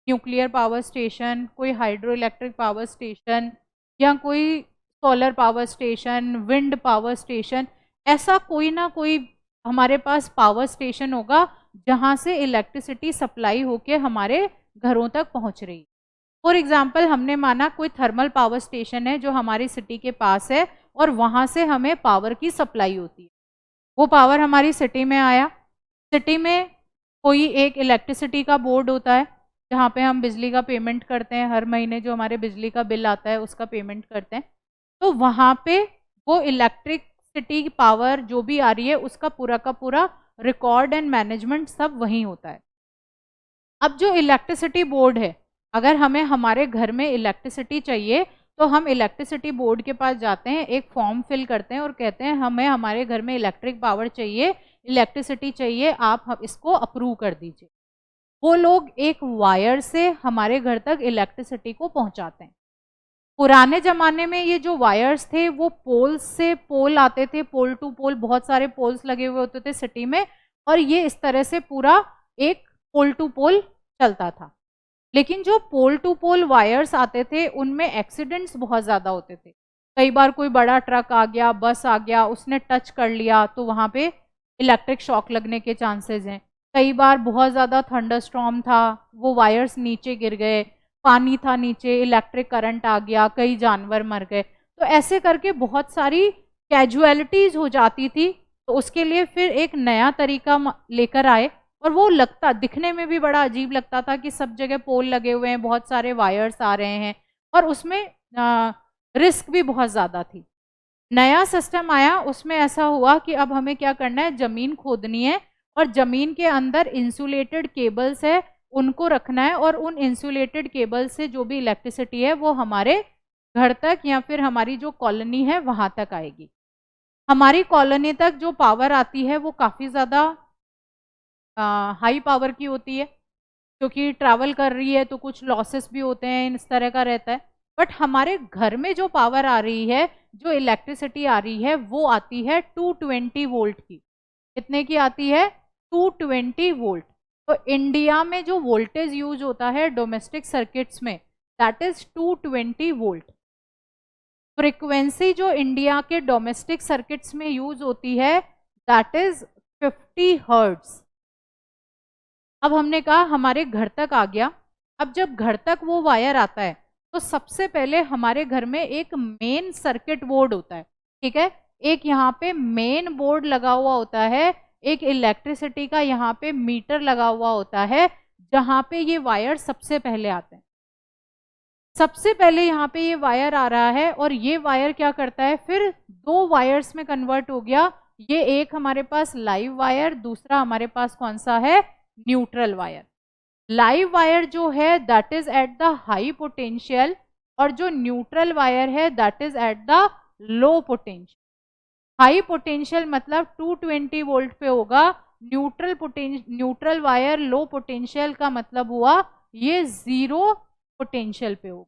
nuclear power station, कोई हाइड्रो इलेक्ट्रिक पावर स्टेशन या कोई solar power station, wind power station, ऐसा कोई ना कोई हमारे पास पावर स्टेशन होगा जहाँ से इलेक्ट्रिसिटी सप्लाई होके हमारे घरों तक पहुँच रही है। फॉर एग्जाम्पल हमने माना कोई थर्मल पावर स्टेशन है जो हमारी सिटी के पास है और वहाँ से हमें पावर की सप्लाई होती है। वो पावर हमारी सिटी में आया, सिटी में कोई एक इलेक्ट्रिसिटी का बोर्ड होता है जहाँ पे हम बिजली का पेमेंट करते हैं, हर महीने जो हमारे बिजली का बिल आता है उसका पेमेंट करते हैं। तो वहाँ पे वो इलेक्ट्रिसिटी पावर जो भी आ रही है उसका पूरा का पूरा रिकॉर्ड एंड मैनेजमेंट सब वहीं होता है। अब जो इलेक्ट्रिसिटी बोर्ड है, अगर हमें हमारे घर में इलेक्ट्रिसिटी चाहिए तो हम इलेक्ट्रिसिटी बोर्ड के पास जाते हैं, एक फॉर्म फिल करते हैं और कहते हैं हमें हमारे घर में इलेक्ट्रिक पावर चाहिए, इलेक्ट्रिसिटी चाहिए, आप इसको अप्रूव कर दीजिए। वो लोग एक वायर से हमारे घर तक इलेक्ट्रिसिटी को पहुंचाते हैं। पुराने ज़माने में ये जो वायर्स थे वो पोल से पोल आते थे, पोल टू पोल, बहुत सारे पोल्स लगे हुए होते थे सिटी में, और ये इस तरह से पूरा एक पोल टू पोल चलता था। लेकिन जो पोल टू पोल वायर्स आते थे उनमें एक्सीडेंट्स बहुत ज़्यादा होते थे। कई बार कोई बड़ा ट्रक आ गया, बस आ गया, उसने टच कर लिया तो वहाँ पे इलेक्ट्रिक शॉक लगने के चांसेस हैं। कई बार बहुत ज़्यादा थंडरस्टॉर्म था, वो वायर्स नीचे गिर गए, पानी था नीचे, इलेक्ट्रिक करंट आ गया, कई जानवर मर गए। तो ऐसे करके बहुत सारी कैजुअलिटीज़ हो जाती थी। तो उसके लिए फिर एक नया तरीका लेकर आए, और वो लगता दिखने में भी बड़ा अजीब लगता था कि सब जगह पोल लगे हुए हैं, बहुत सारे वायर्स आ रहे हैं, और उसमें रिस्क भी बहुत ज़्यादा थी। नया सिस्टम आया, उसमें ऐसा हुआ कि अब हमें क्या करना है, ज़मीन खोदनी है और ज़मीन के अंदर इंसुलेटेड केबल्स है उनको रखना है, और उन इंसुलेटेड केबल से जो भी इलेक्ट्रिसिटी है वो हमारे घर तक या फिर हमारी जो कॉलोनी है वहाँ तक आएगी। हमारी कॉलोनी तक जो पावर आती है वो काफ़ी ज़्यादा हाई पावर की होती है, क्योंकि ट्रैवल कर रही है तो कुछ लॉसेस भी होते हैं, इस तरह का रहता है। बट हमारे घर में जो पावर आ रही है, जो इलेक्ट्रिसिटी आ रही है, वो आती है 220 वोल्ट की। कितने की आती है? 220 वोल्ट। तो इंडिया में जो वोल्टेज यूज होता है डोमेस्टिक सर्किट्स में, दैट इज 220 वोल्ट। फ्रीक्वेंसी जो इंडिया के डोमेस्टिक सर्किट्स में यूज होती है दैट इज 50 हर्ट्ज। अब हमने कहा हमारे घर तक आ गया। अब जब घर तक वो वायर आता है तो सबसे पहले हमारे घर में एक मेन सर्किट बोर्ड होता है, ठीक है। एक यहाँ पे मेन बोर्ड लगा हुआ होता है, एक इलेक्ट्रिसिटी का यहाँ पे मीटर लगा हुआ होता है, जहाँ पे ये वायर सबसे पहले आते हैं। सबसे पहले यहाँ पे ये वायर आ रहा है, और ये वायर क्या करता है, फिर दो वायर्स में कन्वर्ट हो गया। ये एक हमारे पास लाइव वायर, दूसरा हमारे पास कौन सा है, न्यूट्रल वायर। लाइव वायर जो है that is at the high potential, और जो न्यूट्रल वायर है that is at the low potential. High potential मतलब 220 वोल्ट पे होगा, न्यूट्रल वायर लो पोटेंशियल का मतलब हुआ ये 0 पोटेंशियल पे होगा।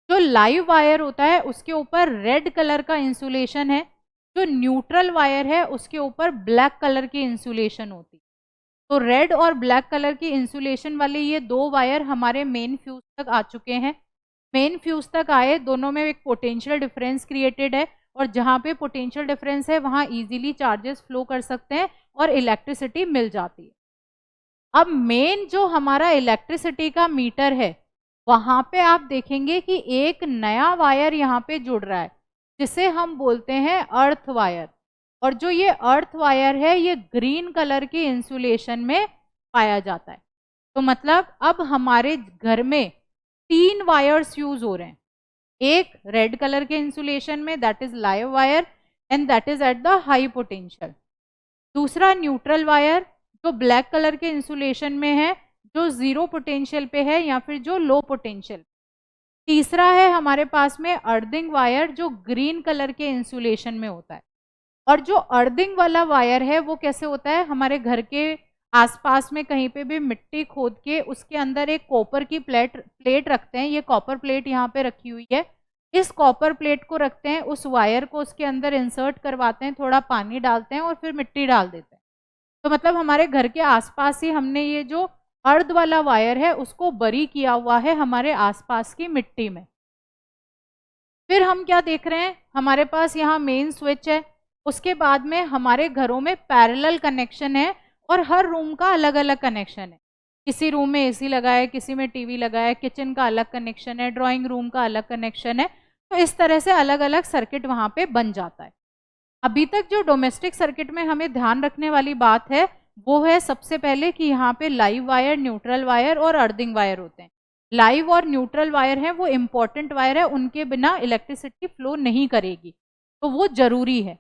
जो लाइव वायर होता है उसके ऊपर रेड कलर का इंसुलेशन है, जो न्यूट्रल वायर है उसके ऊपर ब्लैक कलर की इंसुलेशन होती है। तो रेड और ब्लैक कलर की इंसुलेशन वाले ये दो वायर हमारे मेन फ्यूज तक आ चुके हैं। मेन फ्यूज तक आए, दोनों में एक पोटेंशियल डिफरेंस क्रिएटेड है, और जहाँ पे पोटेंशियल डिफरेंस है वहाँ इजीली चार्जेस फ्लो कर सकते हैं और इलेक्ट्रिसिटी मिल जाती है। अब मेन जो हमारा इलेक्ट्रिसिटी का मीटर है, वहाँ पे आप देखेंगे कि एक नया वायर यहाँ पे जुड़ रहा है। जिसे हम बोलते हैं अर्थ वायर। और जो ये अर्थ वायर है ये ग्रीन कलर के इंसुलेशन में पाया जाता है। तो मतलब अब हमारे घर में 3 वायर्स यूज हो रहे हैं। एक रेड कलर के इंसुलेशन में, that is live wire and that is at the high potential. दूसरा न्यूट्रल वायर जो ब्लैक कलर के इंसुलेशन में है, जो 0 पोटेंशियल पे है या फिर जो लो पोटेंशियल। तीसरा है हमारे पास में अर्थिंग वायर जो ग्रीन कलर के इंसुलेशन में होता है। और जो अर्थिंग वाला वायर है वो कैसे होता है, हमारे घर के आसपास में कहीं पे भी मिट्टी खोद के उसके अंदर एक कॉपर की प्लेट रखते हैं। ये कॉपर प्लेट यहाँ पे रखी हुई है। इस कॉपर प्लेट को रखते हैं, उस वायर को उसके अंदर इंसर्ट करवाते हैं, थोड़ा पानी डालते हैं और फिर मिट्टी डाल देते हैं। तो मतलब हमारे घर के आसपास ही हमने ये जो अर्ध वाला वायर है उसको बरी किया हुआ है हमारे आसपास की मिट्टी में। फिर हम क्या देख रहे हैं, हमारे पास यहाँ मेन स्विच है, उसके बाद में हमारे घरों में पैरेलल कनेक्शन है और हर रूम का अलग अलग कनेक्शन है। किसी रूम में एसी लगा है, किसी में टीवी लगा है, किचन का अलग कनेक्शन है, ड्राइंग रूम का अलग कनेक्शन है। तो इस तरह से अलग अलग सर्किट वहाँ पे बन जाता है। अभी तक जो डोमेस्टिक सर्किट में हमें ध्यान रखने वाली बात है वो है सबसे पहले कि यहाँ पे लाइव वायर, न्यूट्रल वायर और अर्थिंग वायर होते हैं। लाइव और न्यूट्रल वायर है वो इम्पोर्टेंट वायर है, उनके बिना इलेक्ट्रिसिटी फ्लो नहीं करेगी, तो वो जरूरी है।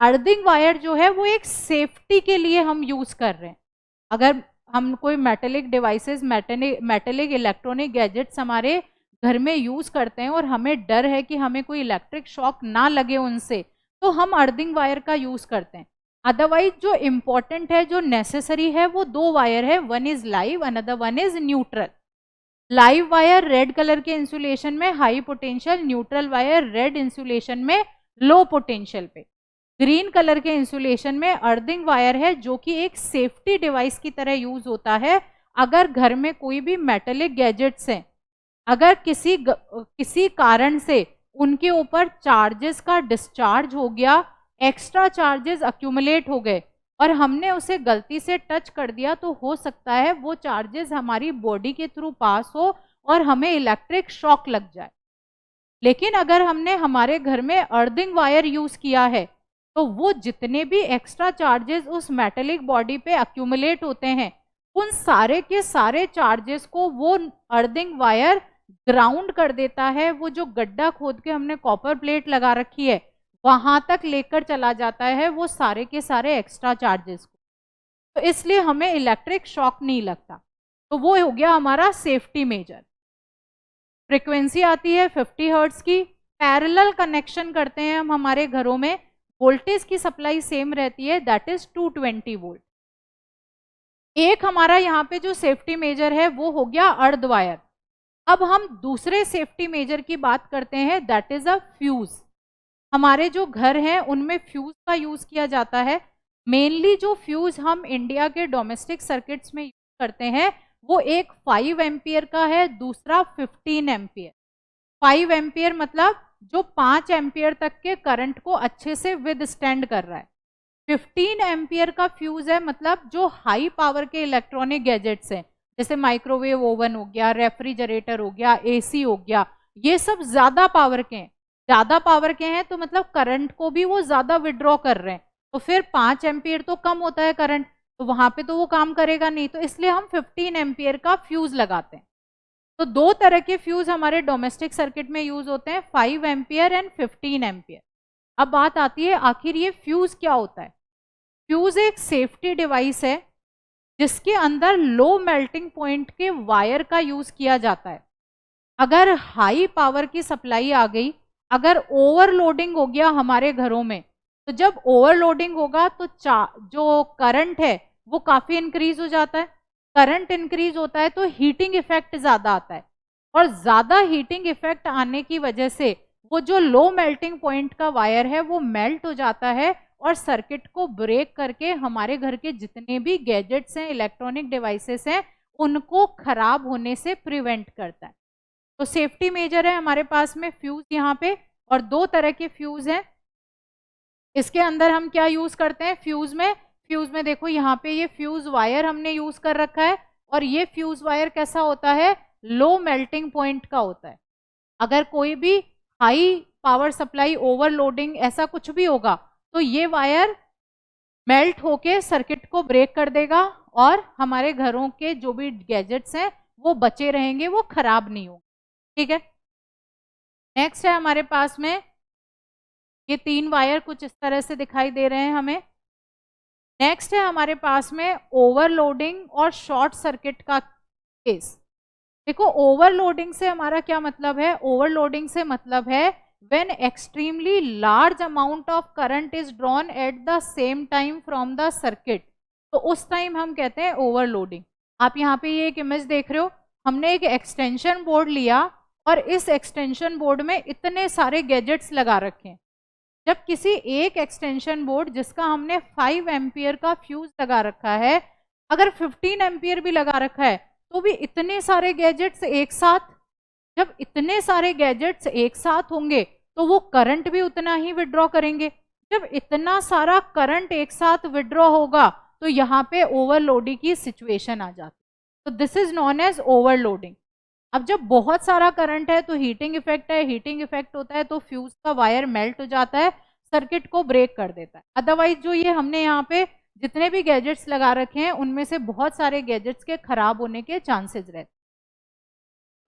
अर्थिंग वायर जो है वो एक सेफ्टी के लिए हम यूज कर रहे हैं। अगर हम कोई metallic devices, metallic electronic gadgets हमारे घर में यूज करते हैं और हमें डर है कि हमें कोई इलेक्ट्रिक शॉक ना लगे उनसे, तो हम अर्थिंग वायर का यूज करते हैं। अदरवाइज जो इम्पोर्टेंट है, जो नेसेसरी है, वो 2 वायर है, one is live, another one is neutral. Live wire red colour के इंसुलेशन में high potential, neutral wire red insulation में लो पोटेंशियल पे। ग्रीन कलर के इंसुलेशन में अर्थिंग वायर है जो कि एक सेफ्टी डिवाइस की तरह यूज होता है। अगर घर में कोई भी मेटेलिक गैजेट्स हैं, अगर किसी कारण से उनके ऊपर चार्जेस का डिस्चार्ज हो गया, एक्स्ट्रा चार्जेस अक्यूमुलेट हो गए और हमने उसे गलती से टच कर दिया, तो हो सकता है वो चार्जेस हमारी बॉडी के थ्रू पास हो और हमें इलेक्ट्रिक शॉक लग जाए। लेकिन अगर हमने हमारे घर में अर्थिंग वायर यूज किया है तो वो जितने भी एक्स्ट्रा चार्जेस उस मेटेलिक बॉडी पे अक्यूमुलेट होते हैं, उन सारे के सारे चार्जेस को वो अर्थिंग वायर ग्राउंड कर देता है। वो जो गड्ढा खोद के हमने कॉपर प्लेट लगा रखी है वहां तक लेकर चला जाता है वो सारे के सारे एक्स्ट्रा चार्जेस को। तो इसलिए हमें इलेक्ट्रिक शॉक नहीं लगता। तो वो हो गया हमारा सेफ्टी मेजर। फ्रीक्वेंसी आती है 50 हर्ट्ज की। पैरेलल कनेक्शन करते हैं हम हमारे घरों में, वोल्टेज की सप्लाई सेम रहती है, दैट इज 220 वोल्ट। एक हमारा यहाँ पे जो सेफ्टी मेजर है वो हो गया अर्ध वायर। अब हम दूसरे सेफ्टी मेजर की बात करते हैं, दैट इज अ फ्यूज। हमारे जो घर हैं उनमें फ्यूज का यूज किया जाता है। मेनली जो फ्यूज हम इंडिया के डोमेस्टिक सर्किट्स में यूज करते हैं वो एक 5 एम्पियर का है, दूसरा 15 एम्पियर। 5 एम्पियर मतलब जो 5 एम्पियर तक के करंट को अच्छे से विदस्टैंड कर रहा है। 15 एम्पियर का फ्यूज है मतलब जो हाई पावर के इलेक्ट्रॉनिक गैजेट्स हैं, जैसे माइक्रोवेव ओवन हो गया, रेफ्रिजरेटर हो गया, एसी हो गया, ये सब ज्यादा पावर के हैं। ज्यादा पावर के हैं तो मतलब करंट को भी वो ज्यादा विड्रॉ कर रहे हैं, तो फिर 5 एम्पियर तो कम होता है करंट, तो वहां पे तो वो काम करेगा नहीं, तो इसलिए हम 15 एम्पियर का फ्यूज लगाते हैं। तो 2 तरह के फ्यूज हमारे डोमेस्टिक सर्किट में यूज होते हैं, 5 एम्पियर एंड 15 एम्पियर। अब बात आती है आखिर ये फ्यूज क्या होता है। फ्यूज एक सेफ्टी डिवाइस है जिसके अंदर लो मेल्टिंग पॉइंट के वायर का यूज किया जाता है। अगर हाई पावर की सप्लाई आ गई, अगर ओवरलोडिंग हो गया हमारे घरों में, तो जब ओवरलोडिंग होगा तो जो करंट है वो काफी इंक्रीज हो जाता है। करंट इंक्रीज होता है तो हीटिंग इफेक्ट ज्यादा आता है, और ज्यादा हीटिंग इफेक्ट आने की वजह से वो जो लो मेल्टिंग पॉइंट का वायर है वो मेल्ट हो जाता है और सर्किट को ब्रेक करके हमारे घर के जितने भी गैजेट्स हैं, इलेक्ट्रॉनिक डिवाइसेस हैं, उनको खराब होने से प्रिवेंट करता है। तो सेफ्टी मेजर है हमारे पास में फ्यूज यहाँ पे, और 2 तरह के फ्यूज हैं। इसके अंदर हम क्या यूज करते हैं फ्यूज में देखो यहाँ पे ये फ्यूज वायर हमने यूज कर रखा है, और ये फ्यूज वायर कैसा होता है, लो मेल्टिंग पॉइंट का होता है। अगर कोई भी हाई पावर सप्लाई ओवरलोडिंग ऐसा कुछ भी होगा तो ये वायर मेल्ट होके सर्किट को ब्रेक कर देगा और हमारे घरों के जो भी गैजेट्स हैं वो बचे रहेंगे, वो खराब नहीं होंगे। ठीक है, नेक्स्ट है हमारे पास में ये 3 वायर कुछ इस तरह से दिखाई दे रहे हैं हमें। नेक्स्ट है हमारे पास में ओवरलोडिंग और शॉर्ट सर्किट का केस। देखो ओवरलोडिंग से हमारा क्या मतलब है, ओवरलोडिंग से मतलब है when extremely large amount of current is drawn at the same time from the circuit, तो उस टाइम हम कहते हैं ओवरलोडिंग। आप यहाँ पे ये एक इमेज देख रहे हो, हमने एक एक्सटेंशन बोर्ड लिया और इस एक्सटेंशन बोर्ड में इतने सारे गैजेट्स लगा रखे हैं। जब किसी एक एक्सटेंशन बोर्ड जिसका हमने 5 एम्पियर का फ्यूज लगा रखा है, अगर 15 एम्पियर भी लगा रखा है तो भी इतने सारे गैजेट्स एक साथ, जब इतने सारे गैजेट्स एक साथ होंगे तो वो करंट भी उतना ही विड्रॉ करेंगे। जब इतना सारा करंट एक साथ विड्रॉ होगा तो यहाँ पे ओवरलोडिंग की सिचुएशन आ जाती है, तो this is known as overloading. अब जब बहुत सारा करंट है तो हीटिंग इफेक्ट है, हीटिंग इफेक्ट होता है तो फ्यूज का वायर मेल्ट हो जाता है, सर्किट को ब्रेक कर देता है। अदरवाइज जो ये हमने यहाँ पे जितने भी गैजेट्स लगा रखे हैं उनमें से बहुत सारे गैजेट्स के खराब होने के चांसेस रहते हैं।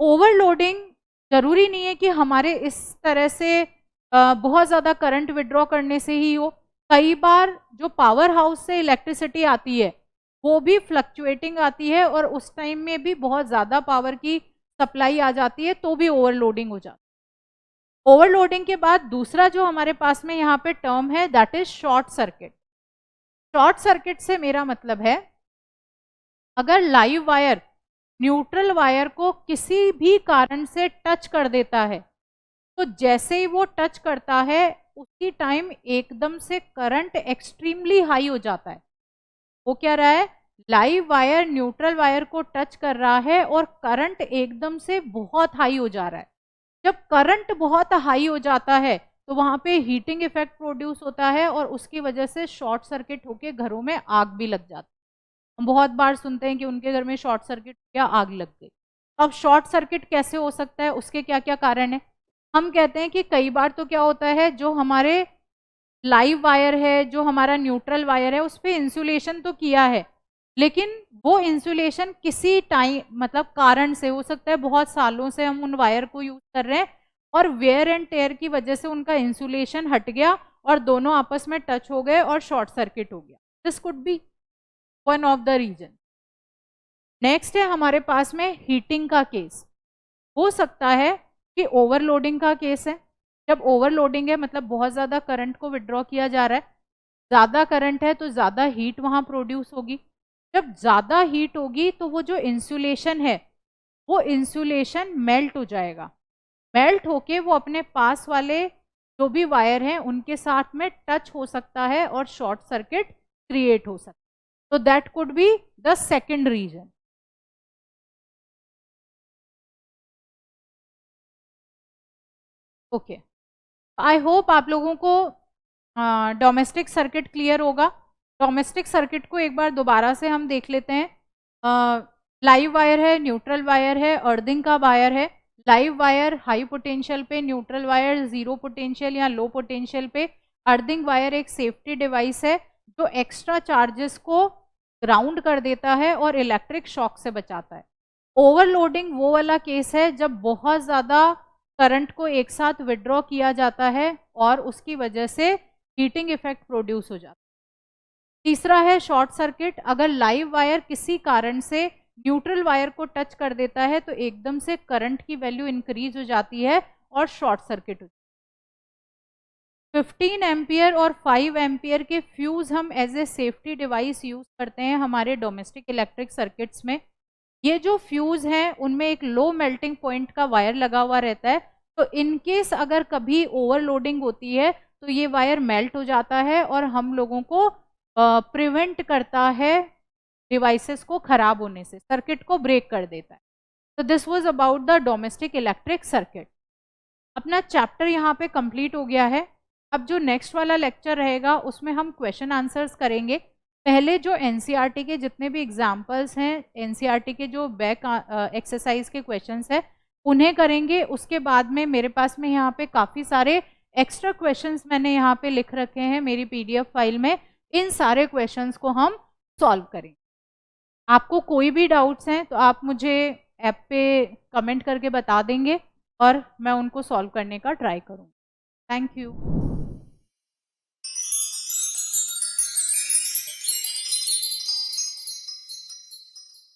ओवरलोडिंग जरूरी नहीं है कि हमारे इस तरह से बहुत ज़्यादा करंट विड्रॉ करने से ही हो। कई बार जो पावर हाउस से इलेक्ट्रिसिटी आती है वो भी फ्लक्चुएटिंग आती है और उस टाइम में भी बहुत ज़्यादा पावर की सप्लाई आ जाती है तो भी ओवरलोडिंग हो जाती है। ओवरलोडिंग के बाद दूसरा जो हमारे पास में यहाँ पे टर्म है that is short circuit. Short circuit से मेरा मतलब है अगर लाइव वायर न्यूट्रल वायर को किसी भी कारण से टच कर देता है तो जैसे ही वो टच करता है उसी टाइम एकदम से करंट एक्सट्रीमली हाई हो जाता है। वो क्या रहा है, लाइव वायर न्यूट्रल वायर को टच कर रहा है और करंट एकदम से बहुत हाई हो जा रहा है। जब करंट बहुत हाई हो जाता है तो वहां पे हीटिंग इफेक्ट प्रोड्यूस होता है और उसकी वजह से शॉर्ट सर्किट होके घरों में आग भी लग जाती है। हम बहुत बार सुनते हैं कि उनके घर में शॉर्ट सर्किट या आग लग गई। अब शॉर्ट सर्किट कैसे हो सकता है, उसके क्या क्या कारण है। हम कहते हैं कि कई बार तो क्या होता है जो हमारे लाइव वायर है, जो हमारा न्यूट्रल वायर है, उस पर इंसुलेशन तो किया है लेकिन वो इंसुलेशन किसी टाइम मतलब कारण से हो सकता है, बहुत सालों से हम उन वायर को यूज कर रहे हैं और वेयर एंड टेयर की वजह से उनका इंसुलेशन हट गया और दोनों आपस में टच हो गए और शॉर्ट सर्किट हो गया। This could be one of the reason. Next है हमारे पास में हीटिंग का केस। हो सकता है कि ओवरलोडिंग का केस है। जब ओवरलोडिंग है मतलब बहुत ज़्यादा करंट को विड्रॉ किया जा रहा है, ज़्यादा करंट है तो ज़्यादा हीट वहाँ प्रोड्यूस होगी। जब ज़्यादा हीट होगी तो वो जो इंसुलेशन है वो इंसुलेशन मेल्ट हो जाएगा। मेल्ट होके वो अपने पास वाले जो भी वायर हैं उनके साथ में टच हो सकता है और शॉर्ट सर्किट क्रिएट हो सकता है। तो that could be the second reason. Okay, I hope आप लोगों को डोमेस्टिक सर्किट क्लियर होगा। डोमेस्टिक सर्किट को एक बार दोबारा से हम देख लेते हैं। लाइव वायर है, न्यूट्रल वायर है, अर्थिंग का वायर है। लाइव वायर हाई पोटेंशियल पे, न्यूट्रल वायर जीरो पोटेंशियल या लो पोटेंशियल पे। अर्थिंग वायर एक सेफ्टी डिवाइस है जो एक्स्ट्रा चार्जेस को ग्राउंड कर देता है और इलेक्ट्रिक शॉक से बचाता है। ओवरलोडिंग वो वाला केस है जब बहुत ज़्यादा करंट को एक साथ विड्रॉ किया जाता है और उसकी वजह से हीटिंग इफेक्ट प्रोड्यूस हो जाता है। तीसरा है शॉर्ट सर्किट। अगर लाइव वायर किसी कारण से न्यूट्रल वायर को टच कर देता है तो एकदम से करंट की वैल्यू इंक्रीज हो जाती है और शॉर्ट सर्किट हो जाती है। 15 एम्पियर और 5 एम्पियर के फ्यूज हम as a safety device use करते हैं हमारे डोमेस्टिक इलेक्ट्रिक सर्किट्स में। ये जो फ्यूज हैं उनमें एक लो मेल्टिंग पॉइंट का वायर लगा हुआ रहता है, तो इनकेस अगर कभी ओवरलोडिंग होती है तो ये वायर मेल्ट हो जाता है और हम लोगों को प्रिवेंट करता है डिवाइसेस को खराब होने से, सर्किट को ब्रेक कर देता है। तो this was about the domestic electric circuit. अपना चैप्टर यहाँ पे कंप्लीट हो गया है। अब जो नेक्स्ट वाला लेक्चर रहेगा उसमें हम क्वेश्चन आंसर्स करेंगे। पहले जो एनसीईआरटी के जितने भी एग्जाम्पल्स हैं, एनसीईआरटी के जो बैक एक्सरसाइज के क्वेश्चंस है उन्हें करेंगे। उसके बाद में मेरे पास में यहाँ पे काफ़ी सारे एक्स्ट्रा क्वेश्चंस मैंने यहाँ पे लिख रखे हैं मेरी पीडीएफ फाइल में, इन सारे क्वेश्चंस को हम सॉल्व करेंगे। आपको कोई भी डाउट्स हैं तो आप मुझे ऐप पे कमेंट करके बता देंगे और मैं उनको सॉल्व करने का ट्राई करूँगी। Thank you.